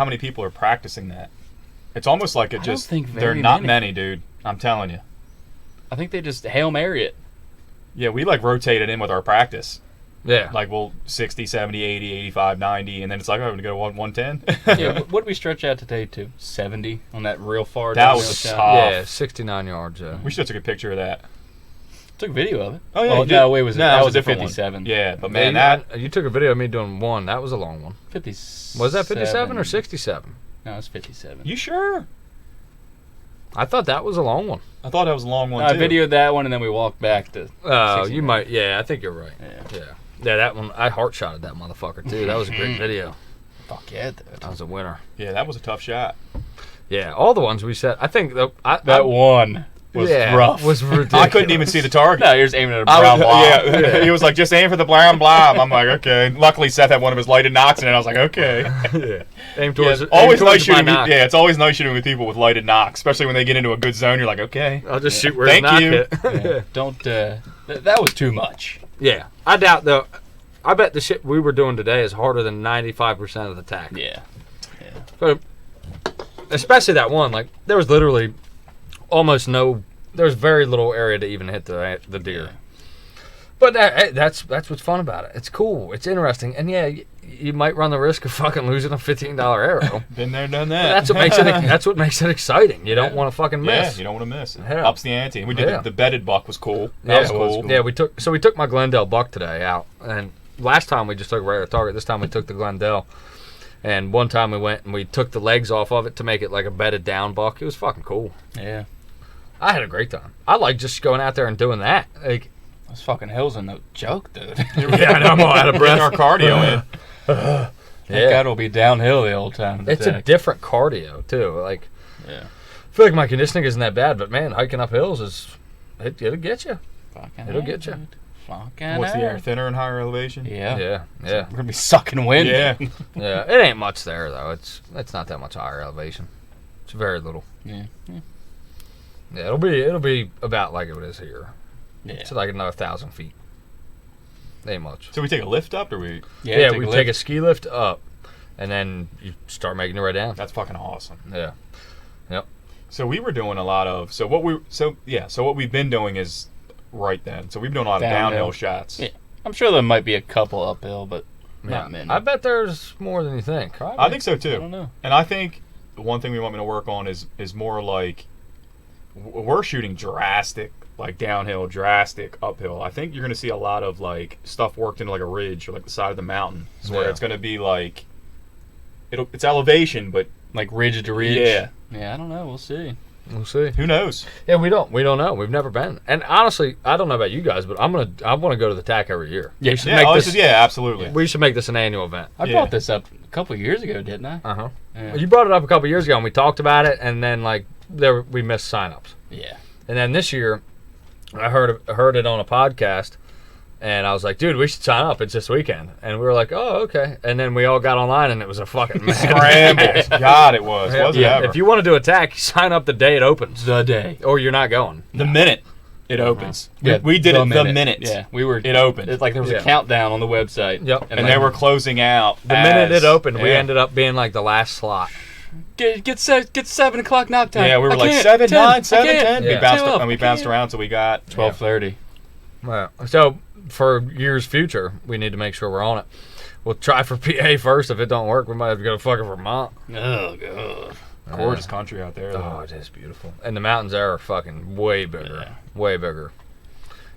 are practicing that? It's almost like it I just. don't think they're very not many. many, dude. I'm telling you. I think they just Hail Mary it. Yeah, we like rotate it in with our practice. Yeah. Like we'll 60, 70, 80, 85, 90, and then it's like, oh, I'm going to go 110. Yeah, what did we stretch out today to? 70 on that real far That downhill was a shot? tough. Yeah. 69 yards. Yeah. We should have took a picture of that. Took a video of it. Oh, yeah, Oh, you did. no, wait, was it? No, that it was was a a different one. 57. Yeah, but Man, man, that. you took a video of me doing one. That was a long one. 57. Was that 57 or 67? No, it's 57. You sure? I thought that was a long one. I thought that was a long one, I too. videoed that one, and then we walked back to. Oh, 69. you might. Yeah, I think you're right. Yeah. Yeah. Yeah, that one. I heart shotted that motherfucker too. That was a great video. Fuck yeah, dude. That was a winner. Yeah, that was a tough shot. Yeah, all the ones we said. I think That one. was rough. Was ridiculous. I couldn't even see the target. No, you're just aiming at a brown blob. Yeah, he was like, just aim for the brown blob. I'm like, okay. Luckily, Seth had one of his lighted knocks in it. I was like, okay. Yeah. Aim towards always aim nice towards my shooting. knock. Yeah, it's always nice shooting with people with lighted knocks, especially when they get into a good zone. You're like, okay. I'll just shoot where Thank his knock you. hit. Yeah. Don't. That was too much. Yeah. I doubt, though. I bet the shit we were doing today is harder than 95% of the tack. Yeah. But especially that one. Like, there was literally almost no... There was very little area to even hit the deer. Yeah. But that's what's fun about it. It's cool. It's interesting. And yeah, you might run the risk of fucking losing a $15 arrow. Been there, done But that. that's what makes it. That's what makes it exciting. You don't want to fucking miss. Yeah, you don't want to miss. It Yeah. ups the ante. And we did Yeah. the bedded buck was cool. That Yeah, was cool. Yeah, we took my Glendale buck today out, and last time we just took a regular target. This time we took the Glendale, and one time we went and we took the legs off of it to make it like a bedded down buck. It was fucking cool. Yeah. I had a great time. I like just going out there and doing that. Like, Those fucking hills are no joke, dude. yeah, I know, I'm all out of breath. Getting our cardio in. Thank Yeah. God it'll be downhill the whole time. It's a different cardio too. Like, Yeah. I feel like my conditioning isn't that bad, but man, hiking up hills it'll get you. Fucking It'll A, get you. dude. Fucking What's the A. air thinner and higher elevation? Yeah. Yeah. We're gonna be sucking wind. Yeah. Yeah, it ain't much there though. It's not that much higher elevation. It's very little. Yeah. Yeah, it'll be about like it is here. Yeah. It's like another 1,000 feet. Ain't much. So we take a lift up, or we? Yeah, we take a ski lift up, and then you start making your way down. That's fucking awesome. Yeah. Yep. So we were doing a lot of so what we've been doing is right then. So we've been doing a lot of downhill shots. Yeah. I'm sure there might be a couple uphill, but Yeah. not many. I bet there's more than you think. Probably. I think so I don't too. know. And I think the one thing we want me to work on is more like we're shooting drastic, like downhill, drastic uphill. I think you're going to see a lot of like stuff worked into like a ridge or like the side of the mountain, where Yeah. it's going to be like it's elevation, but Like ridge to ridge. Yeah. Yeah, I don't know. We'll see. We'll see. who knows? Yeah, we don't know. We've never been. And honestly, I don't know about you guys, but I want to go to the TAC every year. Yeah. We should Yeah, make this this. is, yeah, absolutely. We should make this an annual event. I Yeah. brought this up a couple of years ago, didn't I? Uh huh. Yeah. You brought it up a couple years ago, and we talked about it, and then like we missed signups. Yeah. And then this year, I heard it on a podcast, and I was like, dude, we should sign up. It's this weekend. And we were like, oh, okay. And then we all got online, and it was a fucking mess. Scramble. God, it was. Was it Yeah, ever? if you want to do a TAC, sign up the day it opens, The day. or you're not going. the minute it opens. Yeah, We did it the minute Yeah, we were. it opened. It's like there was Yeah. a countdown on the website. Yep. and like, they were closing out. The minute it opened, we yeah. ended up being like the last slot. get 7 o'clock knock time. Yeah, we were I like can't. 7, 10, 9, 7, I can't. 10. Yeah. We bounced 12, and we I bounced can't. around till we got 12:30. Well, so for years future, we need to make sure we're on it. We'll try for PA first. If it don't work, we might have to go to fucking Vermont. Oh god. gorgeous country out there. Oh, Though. it is beautiful. And the mountains there are fucking way bigger. Yeah. Way bigger.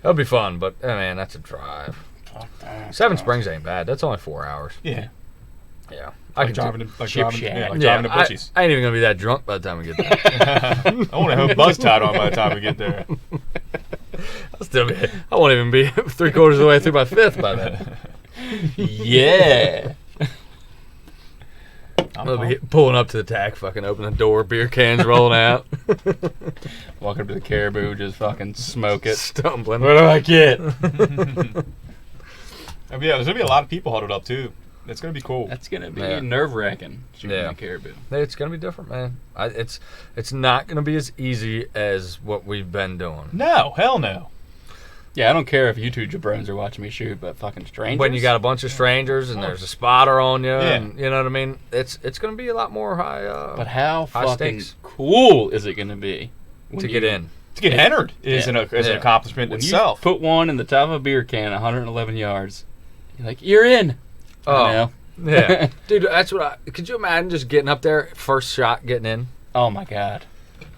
It'll be fun, but man, that's a drive. Fuck that. Seven Springs ain't bad. That's only 4 hours. Yeah, Yeah. like can driving to like Chip driving, shack. yeah, like yeah, driving to Butchie's. I ain't even gonna be that drunk by the time we get there. I want to have buzz tied on by the time we get there. I won't even be 3/4 of the way through my fifth by then. Yeah. I'll be pulling up to the TAC, fucking open the door, beer cans rolling out, Walk up to the caribou, just fucking smoke it. stumbling. What do I get? Yeah, there's gonna be a lot of people huddled up too. It's gonna be cool. That's gonna be Yeah. nerve-wracking shooting Yeah. a caribou. It's gonna be different, man. It's not gonna be as easy as what we've been doing. No, hell no. Yeah, I don't care if you two jabrones are watching me shoot, but fucking strangers. When you got a bunch of strangers and there's a spotter on you, Yeah. and you know what I mean. It's gonna be a lot more high. But how high fucking stakes. cool is it gonna be when to you get in. To get entered is Yeah. an Yeah. accomplishment When itself. you put one in the top of a beer can, 111 yards, you're like, you're in. Oh. I know. Yeah, dude, that's what could you imagine just getting up there, first shot, getting in? Oh my god.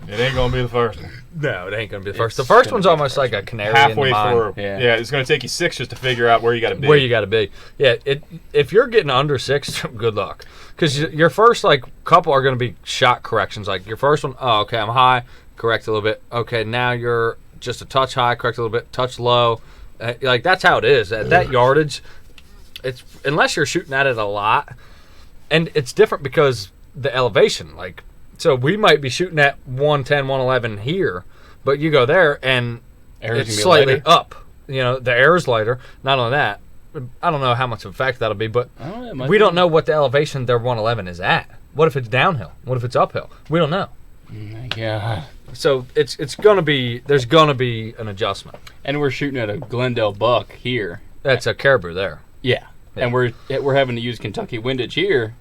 It ain't gonna be the first one. No, it ain't gonna be the first. It's The first gonna one's be the almost first like a canary Halfway in the mine. through. Yeah. Yeah, it's gonna take you 6 just to figure out where you gotta be. Where you got to be. Yeah, if you're getting under 6, good luck. Because your first like couple are going to be shot corrections. Like your first one, oh, okay, I'm high, correct a little bit. Okay, now you're just a touch high, correct a little bit, touch low. Like that's how it is. At that yardage, it's unless you're shooting at it a lot, and it's different because the elevation. Like, so we might be shooting at 110, 111 here, But you go there and Air's it's gonna be slightly lighter. up. You know, the air is lighter. Not only that, I don't know how much of a factor that'll be, but Oh, it might we be. don't know what the elevation their 111 is at. What if it's downhill? What if it's uphill? We don't know. Yeah. So it's gonna be there's gonna be an adjustment. And we're shooting at a Glendale buck here. That's a caribou there. Yeah. And we're having to use Kentucky windage here,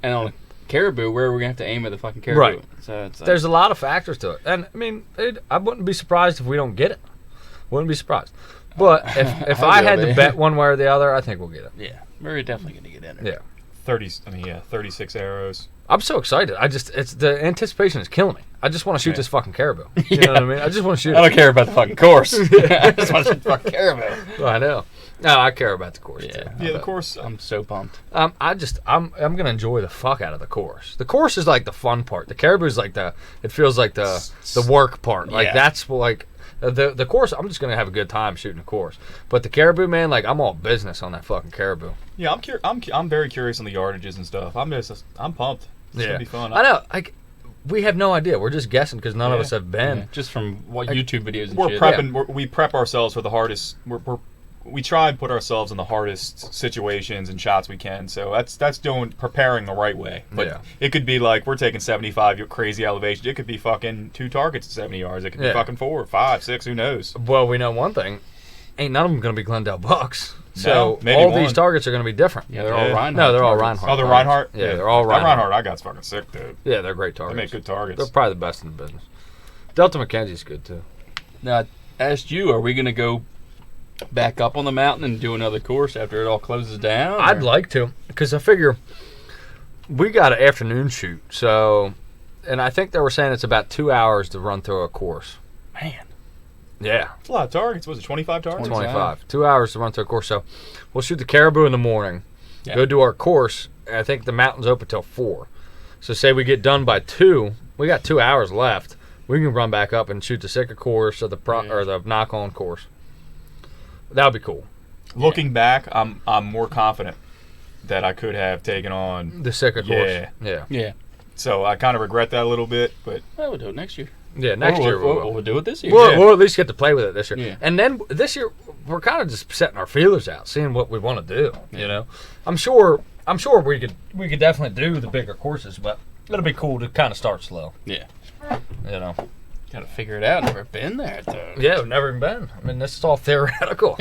and on a caribou, where are we gonna have to aim at the fucking caribou? Right. So it's like, There's a lot of factors to it, and I mean, I wouldn't be surprised if we don't get it. Wouldn't be surprised. But if I had to bet one way or the other, I think we'll get it. yeah, we're definitely gonna get in there. Yeah. 36 arrows. I'm so excited. It's the anticipation is killing me. I just want to shoot this fucking caribou. You know what I mean? I just want to shoot I it. don't care about the fucking course. I just want to shoot the fucking caribou. I know. No, I care about the course too. Yeah, the course. I'm so pumped. I'm gonna enjoy the fuck out of the course. The course is like the fun part. The caribou is like it feels like the work part. Like Yeah. that's like the course. I'm just gonna have a good time shooting the course. But the caribou, man, like I'm all business on that fucking caribou. Yeah, I'm very curious on the yardages and stuff. I'm pumped. It's gonna be fun. I know. Like we have no idea. We're just guessing because none of Yeah. us have been. Yeah, just from what YouTube videos and We're shit. prepping. We prep ourselves for the hardest. We try and put ourselves in the hardest situations and shots we can. So that's preparing the right way. But Yeah. it could be like we're taking 75 crazy elevation. It could be fucking 2 targets at 70 yards. It could be Yeah. fucking 4, 5, 6. Who knows? Well, we know one thing. Ain't none of them gonna be Glendale bucks. So No, maybe all one. these targets are gonna be different. Yeah, they're all Yeah. Reinhardt. No, they're all targets. Reinhardt. Oh, the Reinhardt. Yeah, they're all That Reinhardt. Reinhardt I got's fucking sick, dude. Yeah, they're great They targets. make good targets. They're probably the best in the business. Delta McKenzie's good too. Now, I asked you, are we gonna go back up on the mountain and do another course after it all closes down? I'd or- like to, because I figure we got an afternoon shoot. So, and I think they were saying it's about 2 hours to run through a course. Man. Yeah, It's a lot of targets. Was it 25 targets? 25. 2 hours to run through a course. So, we'll shoot the caribou in the morning. Yeah. Go do our course. And I think the mountain's open till 4. So, say we get done by 2. We got 2 hours left. We can run back up and shoot the Sika course or the knock-on course. That would be cool. Looking back, I'm more confident that I could have taken on. The Sika course. Yeah. Yeah. So I kind of regret that a little bit, but Well, we'll do it next year. Yeah, next year we will. We'll do it this year. We'll at least get to play with it this year. Yeah. And then this year, we're kind of just setting our feelers out, seeing what we want to do. You know, I'm sure we could definitely do the bigger courses, but it'll be cool to kind of start slow. Yeah. You know. Gotta figure it out. Never been there, though. Yeah, we've never even been. I mean, this is all theoretical.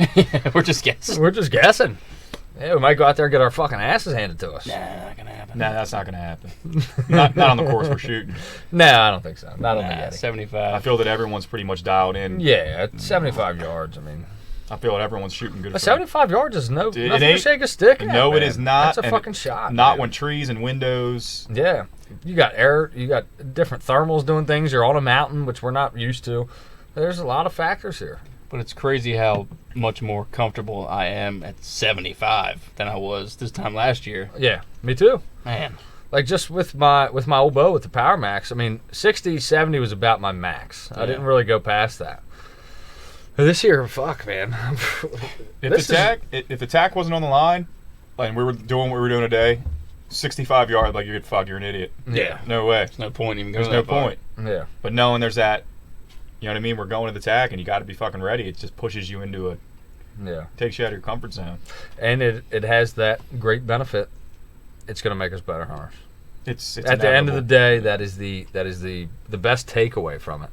We're just guessing. We're just guessing. Yeah, we might go out there and get our fucking asses handed to us. Nah, not gonna happen. nah, that's not going to happen. not on the course we're shooting. No, I don't think so. Not on the Nah, Yeti. 75. I feel that everyone's pretty much dialed in. Yeah, at 75 yards. I mean, I feel that everyone's shooting good. 75 yards is It nothing to ain't- shake a stick at, No, it man. is not. That's a and fucking shot. Not man. when trees and windows. Yeah. You got air, you got different thermals doing things. You're on a mountain, which we're not used to. There's a lot of factors here. But it's crazy how much more comfortable I am at 75 than I was this time last year. Yeah, me too. Man. Like just with my old bow with the Power Max, I mean, 60, 70 was about my max. I Yeah. didn't really go past that. This year, fuck, man. If the tack wasn't on the line, and we were doing what we were doing today, 65 yard, like you're an idiot. Yeah. No way. There's no point even going There's no that far. point. Yeah. But knowing there's that, you know what I mean? We're going to the tack, and you got to be fucking ready. It just pushes you into Yeah. takes you out of your comfort zone. And it has that great benefit. It's going to make us better hunters. It's At the end of the inevitable. day, that is the best takeaway from it.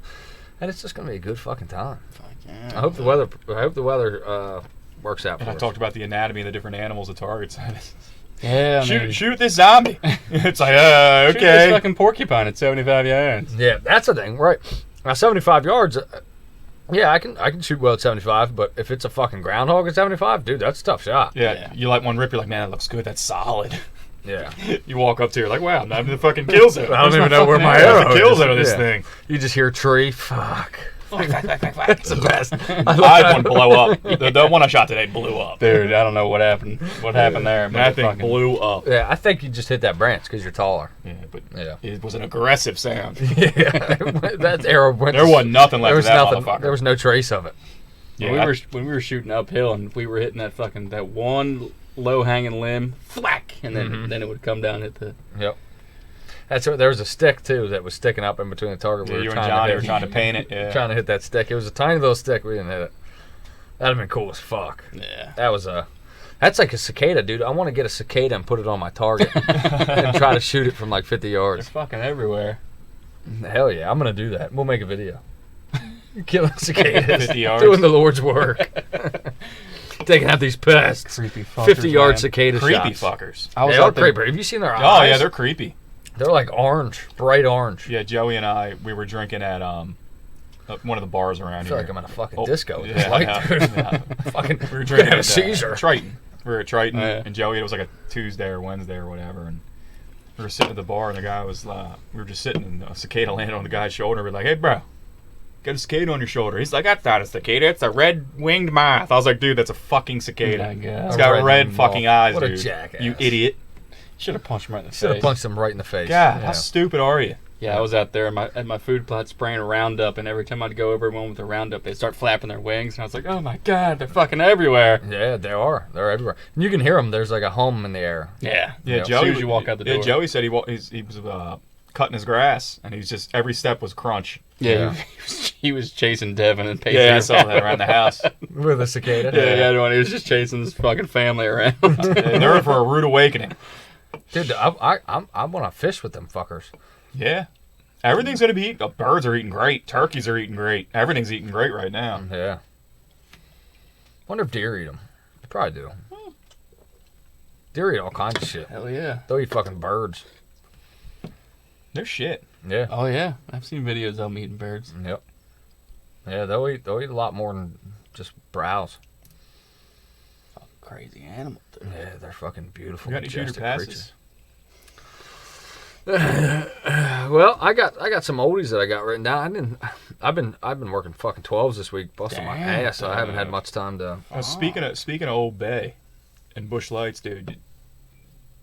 And it's just going to be a good fucking time. Fuck yeah. I hope the weather works out for And I us. talked about the anatomy of the different animals, the targets. Yeah, I mean, shoot this zombie. It's like, shoot this okay. fucking porcupine at 75 yards. Yeah, that's the thing, right? Now, 75 yards, yeah, I can shoot well at 75, but if it's a fucking groundhog at 75, dude, that's a tough shot. Yeah, Yeah. you like one rip, you're like, man, that looks good. That's solid. Yeah. You walk up to her like, wow, I'm not in the fucking kill zone. I don't Where's even know where fucking my arrow? arrow The kill is. zone of this Yeah. thing. You just hear tree, fuck. It's the best. I had one blow up. The one I shot today blew up. Dude, I don't know what happened. What happened there? but That it thing fucking- blew up. Yeah, I think you just hit that branch because you're taller. Yeah, but Yeah. it was an aggressive sound. Yeah, that arrow went. There wasn't nothing left There of was that nothing. motherfucker. There was no trace of it. Yeah, when we were shooting uphill and we were hitting that one low hanging limb, thwack, and then it would come down at the. Yep. That's what, there was a stick too that was sticking up in between the target. Yeah, We you were and trying Johnny to were hit, trying to paint it. Yeah. trying to hit that stick. It was a tiny little stick. We didn't hit it. That'd have been cool as fuck. Yeah. That's like a cicada, dude. I want to get a cicada and put it on my target and try to shoot it from like 50 They're yards. fucking everywhere. Hell yeah, I'm gonna do that. We'll make a video. Killing cicadas, 50 yards. doing the Lord's work, taking out these pests. Creepy fuckers. 50-yard man. cicada Creepy shots. fuckers. I was They are out there- creepy. Have you seen their Oh eyes? yeah, they're creepy. They're like orange, bright orange. Yeah, Joey and I, we were drinking at one of the bars around I feel here. like I'm at a fucking Oh, disco with yeah, this light, yeah, dude. yeah. Fucking, We were we're drinking gonna have a at Caesar. Triton. We were at Triton, Oh, yeah. and Joey, it was like a Tuesday or Wednesday or whatever, and we were sitting at the bar, and the guy was, we were just sitting, and a cicada landed on the guy's shoulder. We're like, hey, bro, got a cicada on your shoulder. He's like, that's not a cicada, it's a red-winged moth. I was like, dude, that's a fucking cicada. Oh my God. It's A got red red moth. fucking eyes, What a dude. jackass. You idiot. Should have punched him right in the Should have face. punched him right in the face. God, Yeah. how stupid are you? Yeah, I was out there at my food plot spraying Roundup, and every time I'd go over one with the Roundup, they'd start flapping their wings, and I was like, oh my God, they're fucking everywhere. Yeah, they are. They're everywhere. And you can hear them. There's like a hum in the air. Yeah. Yeah, Yeah. Joey. As soon as you walk out the Yeah, door. Joey said he was cutting his grass, and he's just every step was crunch. Yeah, he was chasing Devin and Pacey. Yeah, I saw that around the house. With a cicada. Yeah, he was just chasing his fucking family around. Yeah, they're in for a rude awakening. Dude, I want to fish with them fuckers. Yeah, everything's gonna be. Birds are eating great. Turkeys are eating great. Everything's eating great right now. Yeah. Wonder if deer eat them. They probably do. Deer eat all kinds of shit. Hell yeah. They'll eat fucking birds. They're shit. Yeah. Oh yeah, I've seen videos of them eating birds. Yep. Yeah, they'll eat a lot more than just browse. Crazy animal, dude. Yeah, they're fucking beautiful, You got any shooter majestic passes? creatures. Well, I got some oldies that I got written down. I've been working fucking 12s this week, busting my Damn. ass. So I haven't had much time to. Speaking of Old Bay and Bush Lights, dude.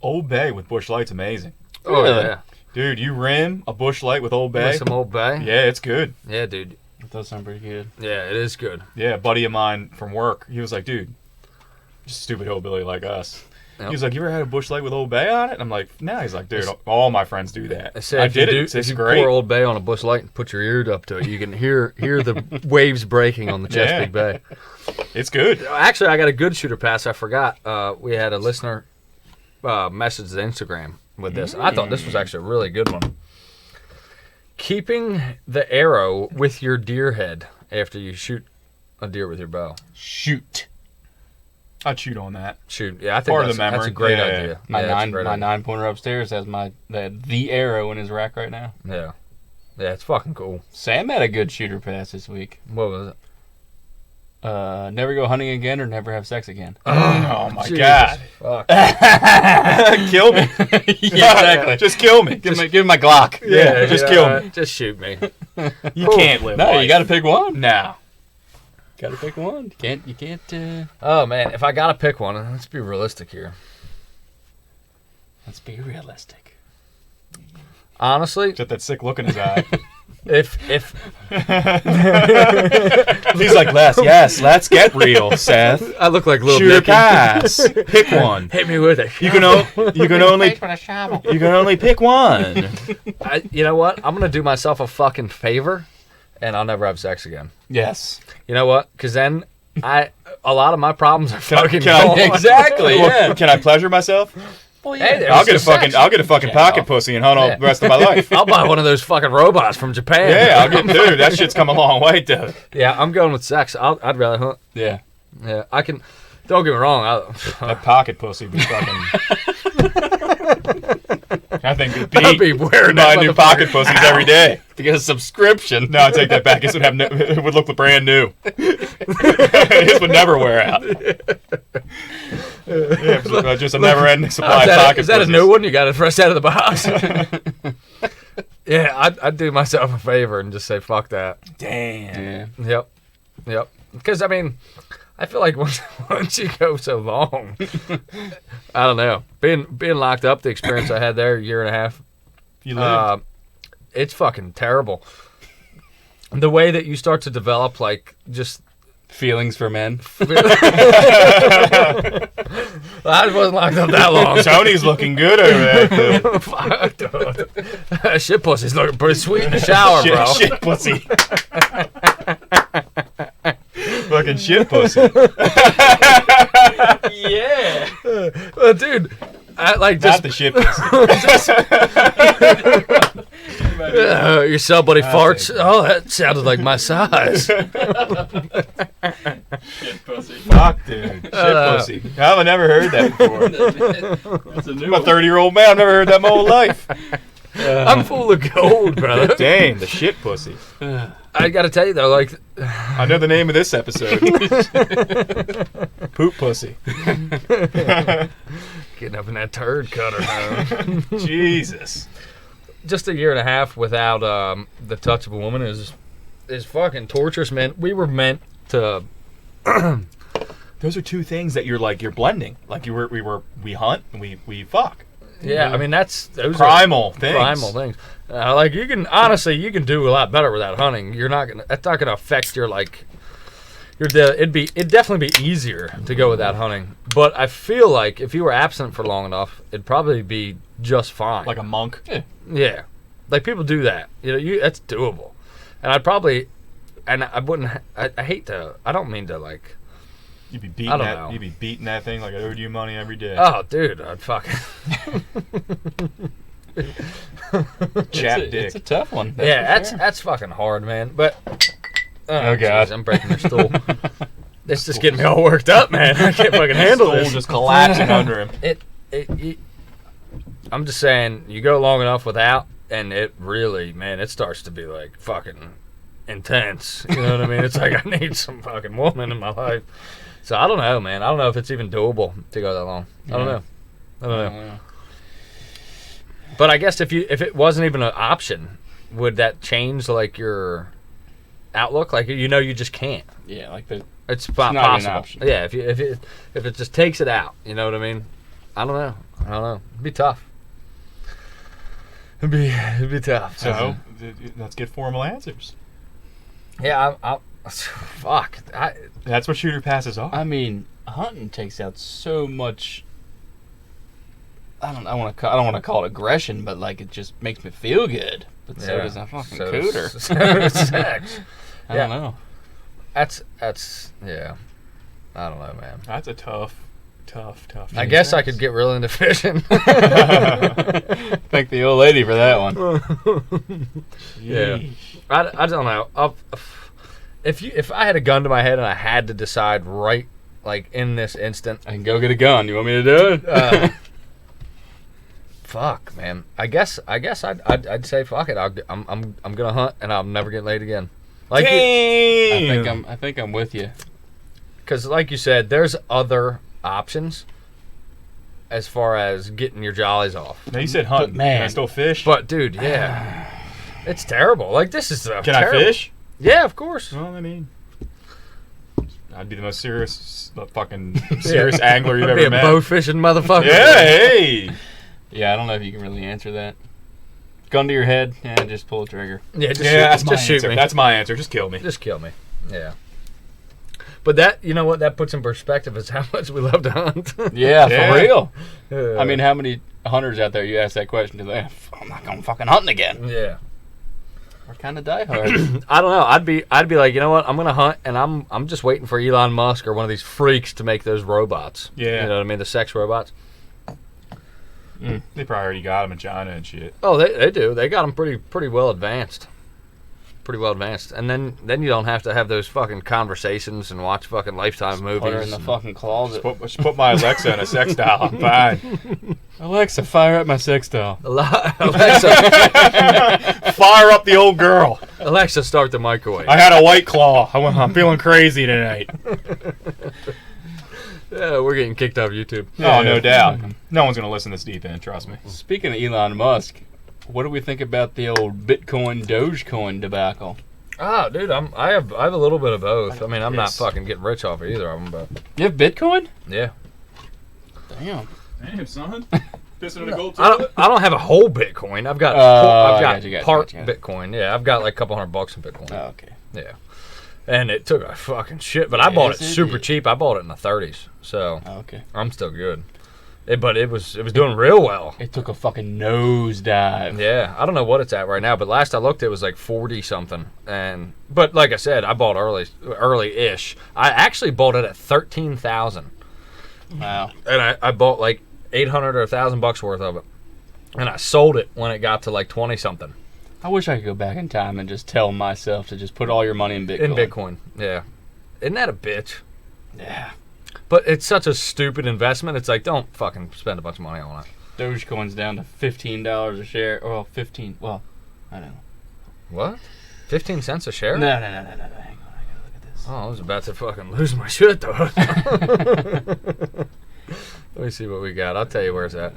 Old Bay with Bush Lights, amazing. Oh Really? yeah, Dude, you rim a Bush Light with Old Bay. with some Old Bay. Yeah, it's good. Yeah, dude. That does sound pretty good. Yeah, it is good. Yeah, a buddy of mine from work, he was like, dude, just stupid hillbilly like us. Yep. He was like, you ever had a Bush Light with Old Bay on it? And I'm like, no. He's like, dude, all my friends do that. I said, I if you did do, it. It's if you great. pour Old Bay on a Bush Light and put your ear up to it, you can hear the waves breaking on the Chesapeake Bay. It's good. Actually, I got a good shooter pass. I forgot. We had a listener message the Instagram with this. And I thought this was actually a really good one. Keeping the arrow with your deer head after you shoot a deer with your bow. Shoot. I'd shoot on that. Shoot. Yeah, I think Part of that's the a memory. great Yeah, idea. My Yeah, that's a great idea. 9-pointer upstairs has the arrow in his rack right now. Yeah. Yeah, it's fucking cool. Sam had a good shooter pass this week. What was it? Never go hunting again or never have sex again. Oh my Jesus God. Fuck. Kill me. Yeah, exactly. Just kill me. Give me my Glock. Yeah, just kill me. Just shoot me. You can't live No, life. you got to pick one. No. Got to pick one. You can't. Oh, man. If I got to pick one, let's be realistic here. Let's be realistic. Honestly, Just that sick look in his eye. if He's like, yes, let's get real, Seth. I look like Little Shooter Dicky. pass. Pick one. Hit me with it. You can only pick one. You know what? I'm gonna do myself a fucking favor, and I'll never have sex again. Yes. You know what? Because then a lot of my problems are fucking can I- gone. Exactly. Yeah. Can I pleasure myself? Well, Hey, there I'll was get a some fucking sex. pocket pussy and hunt all Yeah. the rest of my life. I'll buy one of those fucking robots from Japan. Yeah, dude, that shit's come a long way, dude. Yeah, I'm going with sex. I'd rather hunt. Yeah. Yeah, I can. Don't get me wrong. That pocket pussy be fucking. I think it'd I'd be be wearing buy that new motherfucker. pocket pussies every day. To get a subscription. No, I take that back. It would look brand new. His would never wear out. Yeah, just a never-ending supply of pocket Is that a pussies. new one? You got it fresh out of the box. Yeah, I'd do myself a favor and just say fuck that. Damn. Yeah. Yep. Because I mean, I feel like once you go so long, I don't know. Being locked up, the experience I had there, a year and a half, You lived. it's fucking terrible. The way that you start to develop, like, just Feelings for men. I wasn't locked up that long. Tony's looking good over there. Fuck, dude. Shit pussy's looking pretty sweet in the shower, bro. Shit pussy. Fucking shit pussy. Yeah. Well, dude, I like Not just the shit pussy. your cell buddy farts. Oh, that sounded like my size. Shit pussy. Fuck, dude. Shit pussy. I've never heard that before. That's a new I'm a one. 30-year-old man. I've never heard that in my whole life. I'm full of gold, brother. Damn, the shit pussy. I gotta tell you though, like, I know the name of this episode. Poop pussy. getting up in that turd cutter, man. Jesus. Just a year and a half without the touch of a woman is fucking torturous, man. We were meant to. Those are two things that you're blending. Like we hunt and we fuck. Yeah, I mean those Primal things. Primal things. Like you can do a lot better without hunting. That's not gonna affect your like. It'd definitely be easier to go without hunting. But I feel like if you were absent for long enough, it'd probably be just fine. Like a monk. Yeah, like people do that. That's doable. And I'd probably, and I wouldn't. I hate to. I don't mean to like. You'd be I beating don't that. know. You'd be beating that thing like I owed you money every day. Oh, dude, I'd fucking. Chap It's dick. a tough one. Yeah, for sure. that's fucking hard, man. But Oh, God. jeez, I'm breaking your stool. It's just getting me all worked up, man. I can't fucking handle Stool this. just collapsing under him. I'm just saying, you go long enough without, and it really, man, it starts to be like fucking intense. You know what I mean? It's like I need some fucking woman in my life. So I don't know, man. I don't know if it's even doable to go that long. I don't know. I don't know. But I guess if it wasn't even an option, would that change like your outlook? Like you just can't. Yeah, like It's not possible. even an option. Yeah, if it just takes it out, you know what I mean? I don't know. It'd be tough. It'd be tough. So let's get formal answers. Yeah, fuck. That's what shooter passes are. I mean, hunting takes out so much. I don't want to call it aggression, but like it just makes me feel good. But so does a fucking cooter. So does sex. I don't know. That's yeah. I don't know, man. That's a tough. I guess I could get real into fishing. Thank the old lady for that one. Yeah. I don't know. If I had a gun to my head and I had to decide right, like in this instant, I can go get a gun. You want me to do it? fuck, man. I guess I'd say fuck it. I'm gonna hunt and I'll never get laid again. Like I think I'm with you. because like you said, there's other options as far as getting your jollies off. Now you said hunting. But, man. Can I still fish? But dude, yeah, it's terrible. Like this is Can terrible. I fish? Yeah, of course. Well, I mean, I'd be the most serious angler you've I'd be ever a met. bow fishing motherfucker. Yeah, hey. Yeah, I don't know if you can really answer that. Gun to your head, just pull the trigger. Yeah, just That's shoot, my just shoot answer. me. That's my answer. Just kill me. Just kill me. Yeah. But that, you know what, that puts in perspective is how much we love to hunt. Yeah, Yeah. for real. I mean, how many hunters out there you ask that question to? Like, I'm not going fucking hunting again. yeah. We're kind of diehard. I don't know. I'd be like, you know what? I'm gonna hunt, and I'm just waiting for Elon Musk or one of these freaks to make those robots. Yeah. You know what I mean? The sex robots. They probably already got them in China and shit. Oh, they do. They got them pretty well advanced. Pretty well advanced, and then you don't have to have those fucking conversations and watch fucking Lifetime movies. Put her in the fucking closet. Just put my Alexa in a sex doll. I'm fine. Alexa, fire up my sex doll. Alexa, Fire up the old girl. Alexa, start the microwave. I had a White Claw. I'm feeling crazy tonight. Yeah, we're getting kicked off YouTube. Oh, no doubt. No one's going to listen this deep in, trust me. Speaking of Elon Musk, what do we think about the old Bitcoin, Dogecoin debacle? Ah, dude, I have a little bit of both. I mean, I'm not Yes. fucking getting rich off of either of them, but You have Bitcoin? yeah. Damn. Damn, son. Pissing in a gold I don't have a whole Bitcoin. I've got Oh, I've got gotcha, part gotcha. Bitcoin. Yeah, I've got like a couple $100 in Bitcoin. Oh, okay. Yeah. And it took a fucking shit, but I bought it Yes, it super did. cheap. I bought it in the 30s, so Okay. I'm still good. But it was doing real well. It took a fucking nosedive. Yeah, I don't know what it's at right now, but last I looked, it was like 40 something. But like I said, I bought early-ish. I actually bought it at 13,000, Wow. and I bought like 800 or $1,000 worth of it, and I sold it when it got to like 20 something I wish I could go back in time and just tell myself to just put all your money in Bitcoin. in Bitcoin. Yeah, isn't that a bitch? Yeah. But it's such a stupid investment. It's like, don't fucking spend a bunch of money on it. Dogecoin's down to $15 a share. Well, 15. Well, I don't know. What? 15 cents a share? No. Hang on. I gotta look at this. Oh, I was about to fucking lose my shit, though. Let me see what we got. I'll tell you where it's at.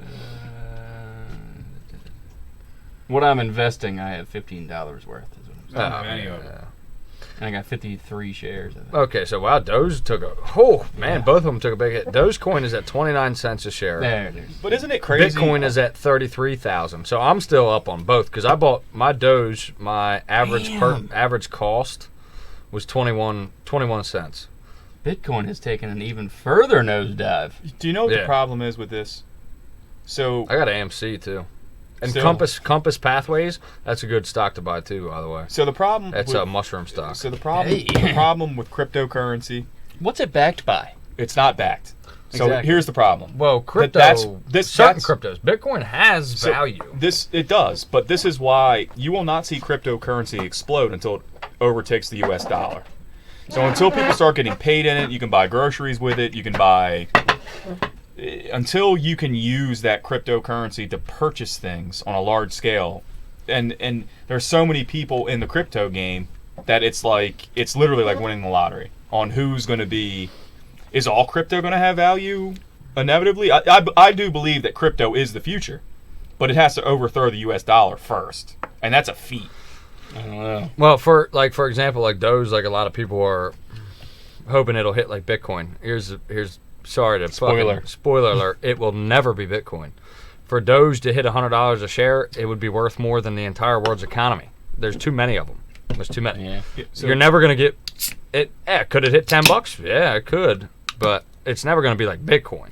What I'm investing, I have $15 worth. Is what I'm saying. many of yeah. And I got 53 shares of it. Okay, so wow, Doge took a... Oh, man, both of them took a big hit. Dogecoin is at 29 cents a share. There it is. But isn't it crazy? Bitcoin is at 33,000. So I'm still up on both because I bought my Doge. My average cost was 21 cents. Bitcoin has taken an even further nosedive. Do you know what Yeah. the problem is with this? So I got AMC too, and So- Compass Pathways. That's a good stock to buy too, by the way. the problem. That's with, a mushroom stock. So the problem. Hey. The problem with cryptocurrency, What's it backed by? it's not backed. So Exactly. here's the problem. Well, crypto. this- certain that's- cryptos. Bitcoin has So value. It does, but this is why you will not see cryptocurrency explode until it overtakes the U.S. dollar. So until people start getting paid in it, you can buy groceries with it. You can buy until you can use that cryptocurrency to purchase things on a large scale. And there's so many people in the crypto game that it's literally like winning the lottery on who's going to be. Is all crypto going to have value inevitably? I do believe that crypto is the future, but it has to overthrow the U.S. dollar first, and that's a feat. I don't know. Well, for example, like Doge, like a lot of people are hoping it'll hit like Bitcoin. Here's sorry to spoiler alert. It will never be Bitcoin. For Doge to hit $100 a share, it would be worth more than the entire world's economy. There's too many of them. There's too many. Yeah. So You're never gonna get it. Yeah, could it hit $10? Yeah, it could, but it's never gonna be like Bitcoin.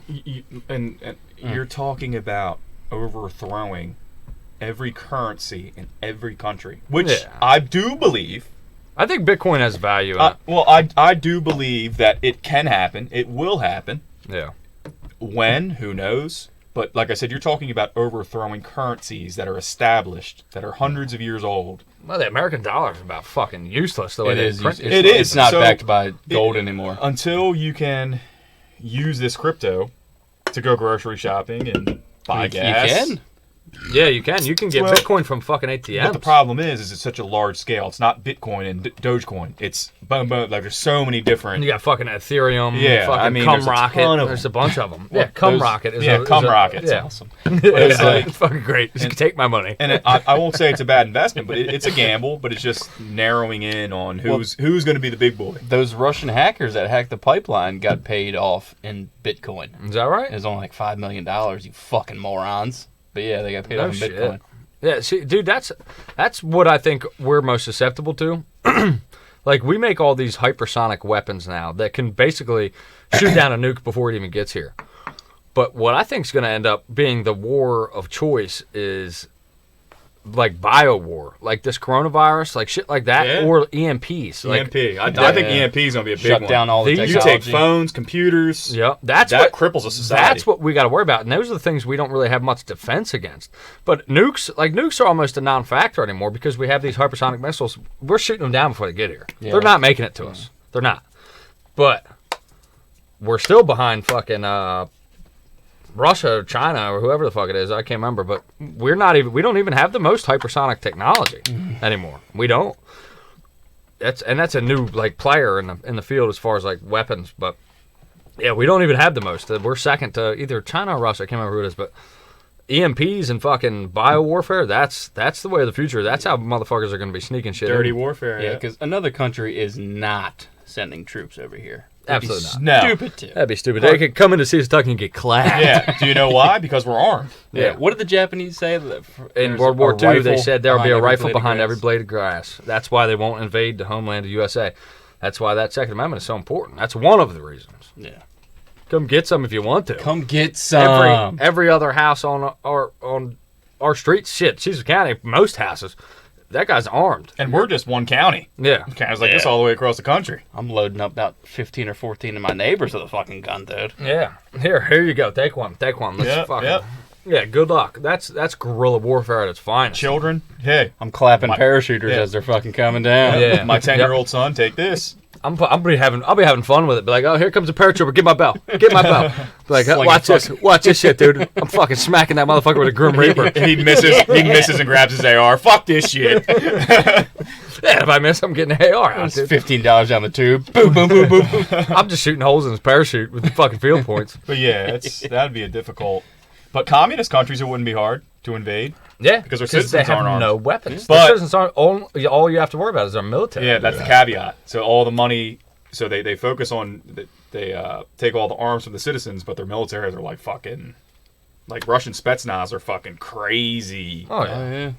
and you're talking about overthrowing every currency in every country, which Yeah. I do believe. I think Bitcoin has value in it. Well, I do believe that it can happen. It will happen. Yeah. When? Who knows? But like I said, you're talking about overthrowing currencies that are established, that are hundreds of years old. Well, the American dollar is about fucking useless the way It they is. print It's, it. It It's is. not So backed by gold anymore. Until you can use this crypto to go grocery shopping and buy gas. You can. Yeah, you can. You can get Well, Bitcoin from fucking ATMs. But the problem is it's such a large scale. It's not Bitcoin and Dogecoin. It's like there's so many different. You got fucking Ethereum, Yeah, fucking I mean, there's a Cumrocket. ton of There's them. a bunch of them. Yeah, Cumrocket is Cumrocket's yeah. awesome. It's like- fucking great. Just take my money. And I won't say it's a bad investment, but it's a gamble. But it's just narrowing in on who's going to be the big boy. Those Russian hackers that hacked the pipeline got paid off in Bitcoin. Is that right? It was only like $5 million, you fucking morons. But yeah, they got paid No off in shit. Bitcoin. Yeah, see, dude, that's what I think we're most susceptible to. Like, we make all these hypersonic weapons now that can basically shoot down a nuke before it even gets here. But what I think is going to end up being the war of choice is like bio-war, like this coronavirus, like shit like that, Yeah. or EMPs. Like, EMP. I think EMP is going to be a big Shut one. down all the These- You technology. take phones, computers. yeah, that's That what cripples a society. That's what we got to worry about, and those are the things we don't really have much defense against. But nukes are almost a non-factor anymore because we have these hypersonic missiles. We're shooting them down before they get here. Yeah. They're not making it to us. They're not. But we're still behind fucking Russia or China or whoever the fuck it is. I can't remember, but we don't even have the most hypersonic technology anymore. We don't. That's a new like player in the field as far as like weapons, but yeah, we don't even have the most. We're second to either China or Russia. I can't remember who it is, but EMPs and fucking biowarfare, that's the way of the future. That's how motherfuckers are going to be sneaking shit Dirty in. warfare. Yeah, because another country is not sending troops over here. Absolutely not. No. Stupid to. That'd be stupid. They could come into Kentucky and get clapped. Yeah. Do you know why? Because we're armed. Yeah. What did the Japanese say? In World War II, they said there will be a rifle behind every blade of grass. That's why they won't invade the homeland of USA. That's why that Second Amendment is so important. That's one of the reasons. Yeah. Come get some if you want to. Come get some. Every other house on our streets, shit, Caesar County, most houses, that guy's armed. And we're just one county. Yeah. Counties like this all the way across the country. I'm loading up about 15 or 14 of my neighbors with a fucking gun, dude. Yeah. Here you go. Take one. Let's Yeah, good luck. That's guerrilla warfare at its finest. Children, hey. I'm clapping parachuters as they're fucking coming down. Yeah. My 10-year-old son, take this. I'll be having fun with it. Be like, oh, here comes a paratrooper. Get my bell. Get my bell. Be like, Sling watch it, watch this shit, dude. I'm fucking smacking that motherfucker with a Grim Reaper. He misses and grabs his AR. Fuck this shit. Yeah, if I miss, I'm getting an AR out, It's dude. $15 down the tube. Boom, boom, boom, boom. I'm just shooting holes in his parachute with the fucking field points. But yeah, that'd be a difficult. But communist countries, it wouldn't be hard to invade. Yeah, Because their citizens they have aren't armed. no weapons. But- Their citizens aren't. All you have to worry about is our military. Yeah, that's the caveat. So all the money, so they focus on, they take all the arms from the citizens, but their militaries are like fucking, like Russian Spetsnaz are fucking crazy. Oh yeah. Oh, yeah.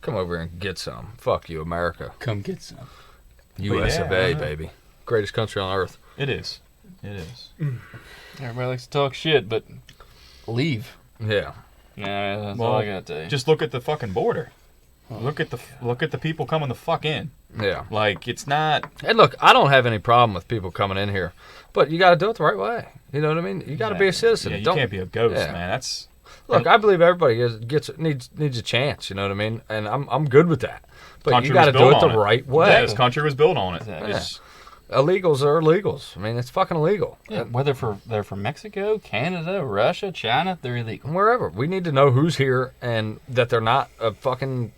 Come over here and get some. Fuck you, America. Come get some. U.S. of yeah, A, I know. baby. Greatest country on earth. It is. It is. Everybody likes to talk shit, but leave. Yeah. Yeah, that's Well, all I gotta tell you. Just look at the fucking border. Look at the people coming the fuck in. Yeah. Like, it's not. And look, I don't have any problem with people coming in here, but you got to do it the right way. You know what I mean? You got to be a citizen. Yeah, you Don't can't be a ghost, Yeah. man. That's. look. I believe everybody needs a chance. You know what I mean? And I'm good with that. But Country you got to was do built it on the it. right way. Yeah, this country was built on it. Exactly. It's- Illegals are illegals. I mean, it's fucking illegal. Yeah, whether they're from Mexico, Canada, Russia, China, they're illegal. Wherever. We need to know who's here and that they're not a fucking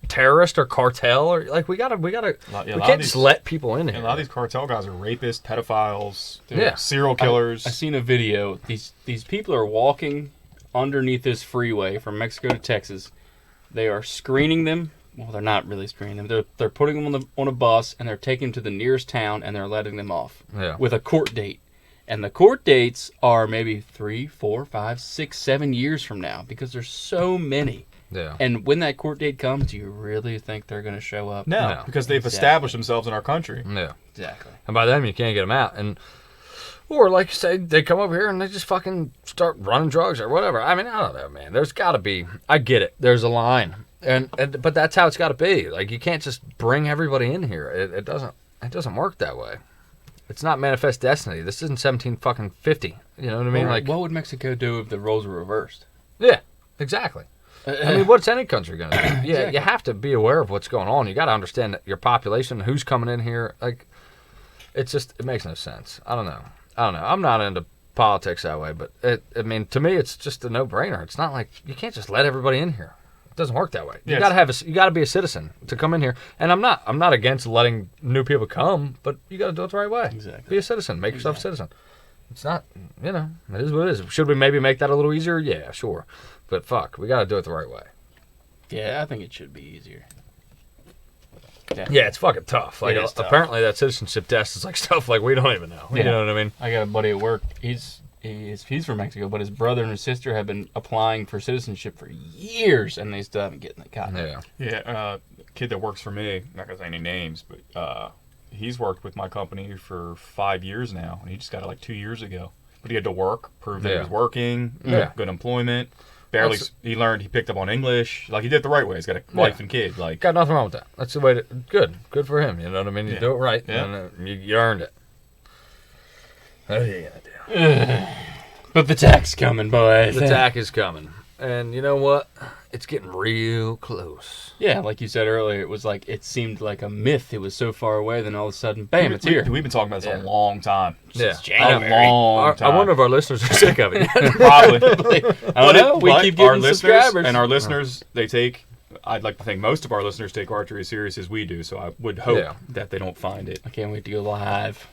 terrorist or cartel or like we gotta Yeah, we a lot can't of just these- let people in here. A lot of these cartel guys are rapists, pedophiles, Yeah. serial killers. I seen a video. These people are walking underneath this freeway from Mexico to Texas. They are screening them. Well, they're not really screening them. They're putting them on a bus and they're taking them to the nearest town and they're letting them off Yeah. with a court date. And the court dates are maybe 3, 4, 5, 6, 7 years from now because there's so many. Yeah. And when that court date comes, do you really think they're going to show up? No, because they've Exactly. established themselves in our country. Yeah. Exactly. And by then you can't get them out. And or like you say, they come over here and they just fucking start running drugs or whatever. I mean, I don't know, man. There's got to be. I get it. There's a line, but that's how it's got to be. Like you can't just bring everybody in here. It doesn't work that way. It's not manifest destiny. This isn't 1750. You know what I mean? Like what would Mexico do if the roles were reversed? yeah, exactly. I mean, what's any country gonna do? Yeah, Exactly. you have to be aware of what's going on. You got to understand that your population, who's coming in here. Like, it makes no sense. I don't know. I'm not into politics that way, but I mean, to me, it's just a no-brainer. It's not like you can't just let everybody in here. It doesn't work that way. You Yes. you got to be a citizen to come in here. And I'm not against letting new people come, but you got to do it the right way. Exactly. Be a citizen. Make yourself a citizen. It's not, it is what it is. Should we maybe make that a little easier? Yeah, sure. But fuck, we got to do it the right way. Yeah, I think it should be easier. Yeah, it's fucking tough. Like It is tough. apparently that citizenship test is like stuff like we don't even know. You Yeah. know what I mean? I got a buddy at work. He's from Mexico, but his brother and his sister have been applying for citizenship for years, and they still haven't gotten it. Yeah. Yeah, kid that works for me, not gonna say any names, but he's worked with my company for 5 years now, and he just got it like 2 years ago. But he had to work, prove that he Yeah. was working, Yeah. good employment. Barely, he picked up on English. Like he did it the right way. He's got a wife and kid. Like Got nothing wrong with that. That's the way to. Good for him. You know what I mean? You Yeah. do it right. Yeah. And you earned it. What are you gonna do? But the tax coming, boys. The attack is coming, and you know what? It's getting real close. Yeah, like you said earlier, it seemed like a myth. It was so far away, then all of a sudden, bam, it's here. We've been talking about this Yeah. a long time. Yeah. January. A long time. I wonder if our listeners are sick of it. Probably. I don't know. We keep our getting listeners subscribers. and our listeners, I'd like to think most of our listeners take archery as serious as we do. So I would hope Yeah. that they don't find it. I can't wait to go live.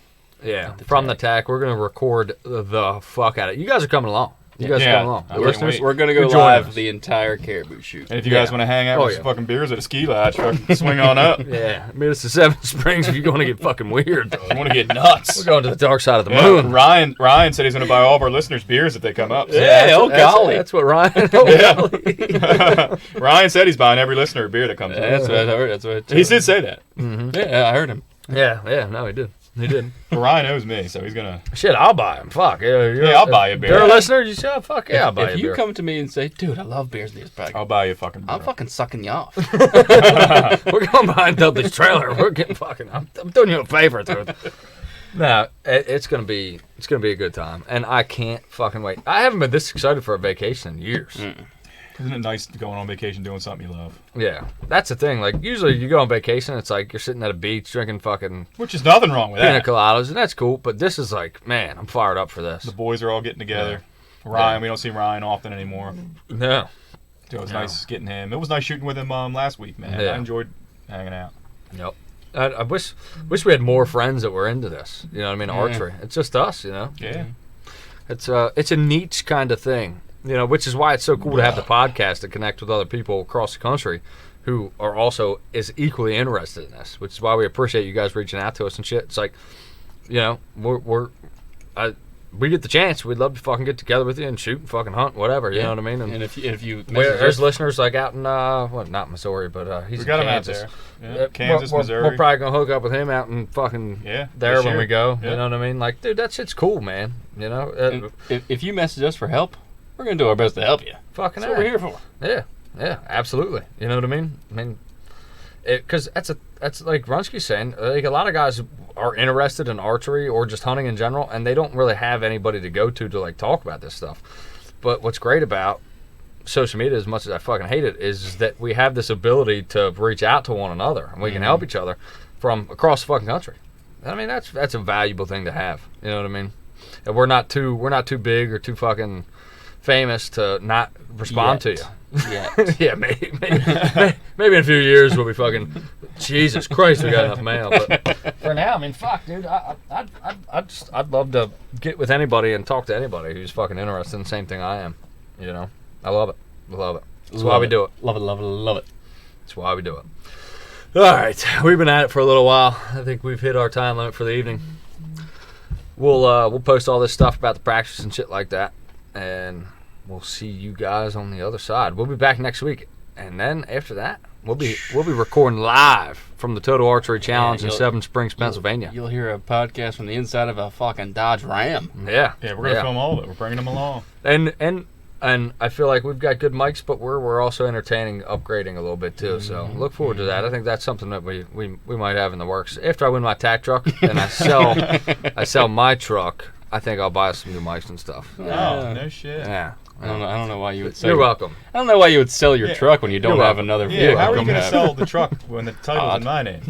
Yeah, the from the attack. tack, we're gonna record the fuck out of it. You guys are coming along. You guys Yeah. are coming along. I The can't listeners, wait. We're gonna go You're joining live us. the entire caribou shoot. And if you guys Yeah. want to hang out Oh, with yeah. some fucking beers at a ski lodge, fucking swing on up. You Yeah, meet us at Seven Springs if you want to get fucking weird. want to get nuts. We're going to the dark side of the Yeah, moon. Ryan said he's going to buy all of our listeners beers if they come up. So- Yeah, oh that's, golly. That's what Ryan. Oh, golly. Ryan said he's buying every listener a beer that comes up. That's what I heard. That's what I He did say that. Yeah, I heard him. Yeah, no, he did. He did. But Ryan knows me, so he's gonna. Shit, I'll buy him. Fuck. Yeah, I'll buy you a beer. You're a listener? You say, fuck yeah, I'll buy you a If beer. you come to me and say, dude, I love beers in these bags, I'll buy you a fucking beer. I'm fucking sucking you off. We're going behind Dudley's trailer. We're getting fucking. I'm doing you a favor, dude. No, it's gonna be a good time, and I can't fucking wait. I haven't been this excited for a vacation in years. Isn't it nice going on vacation doing something you love? Yeah, that's the thing. Like usually you go on vacation, it's like you're sitting at a beach drinking fucking Which is nothing wrong with pina that. coladas, and that's cool. But this is like, man, I'm fired up for this. The boys are all getting together. Ryan, we don't see Ryan often anymore. No, So it was nice getting him. It was nice shooting with him last week, man. Yeah. I enjoyed hanging out. Yep. I wish we had more friends that were into this. You know what I mean? Yeah. Archery. It's just us. You know. Yeah. It's a niche kind of thing. You know, which is why it's so cool to have the podcast to connect with other people across the country who are also as equally interested in this. Which is why we appreciate you guys reaching out to us and shit. It's like, you know, we get the chance. We'd love to fucking get together with you and shoot and fucking hunt, whatever. You know what I mean? And if you There's listeners like out in not Missouri, but he's We in got him out Kansas. there. Yeah. Kansas, we're Missouri. probably gonna hook up with him out in fucking Yeah, there this when year. we go. Yeah. You know what I mean? Like, dude, that shit's cool, man. You know, if you message us for help, we're gonna do our best to help you. fucking That's what we're here for. Yeah, absolutely. You know what I mean? I mean, because that's like Runsky's saying. Like a lot of guys are interested in archery or just hunting in general, and they don't really have anybody to go to like talk about this stuff. But what's great about social media, as much as I fucking hate it, is that we have this ability to reach out to one another and we can help each other from across the fucking country. I mean, that's a valuable thing to have. You know what I mean? And we're not too big or too fucking famous to not respond to you. Yeah. Yeah, maybe in a few years we'll be fucking. Jesus Christ, we got enough mail. But for now, I mean, fuck, dude, I'd love to get with anybody and talk to anybody who's fucking interested in the same thing I am. You know, I love it. That's why we do it. Love it. That's why we do it. All right, we've been at it for a little while. I think we've hit our time limit for the evening. We'll post all this stuff about the practice and shit like that, and we'll see you guys on the other side. We'll be back next week, and then after that, we'll be recording live from the Total Archery Challenge in Seven Springs, Pennsylvania. You'll hear a podcast from the inside of a fucking Dodge Ram. Yeah, Yeah, we're gonna film all of it. We're bringing them along. And I feel like we've got good mics, but we're also entertaining, upgrading a little bit too. So look forward to that. I think that's something that we might have in the works. After I win my tack truck and I sell my truck, I think I'll buy some new mics and stuff. Oh, no shit. Yeah. I don't know why you would sell. You're welcome. I don't know why you would sell your Yeah. truck when you don't You're have welcome. another Yeah, vehicle. how are you gonna have. sell the truck when the title's in my name?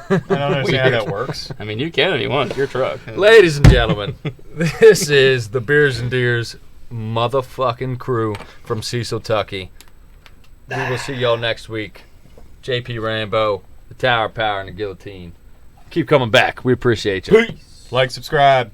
I don't understand how that works. I mean, you can if you want. It's your truck. Ladies and gentlemen, this is the Beers and Deers motherfucking crew from Cecil, Tucky. We will see y'all next week. JP Rambo, the Tower of Power, and the Guillotine. Keep coming back. We appreciate you. Like, subscribe.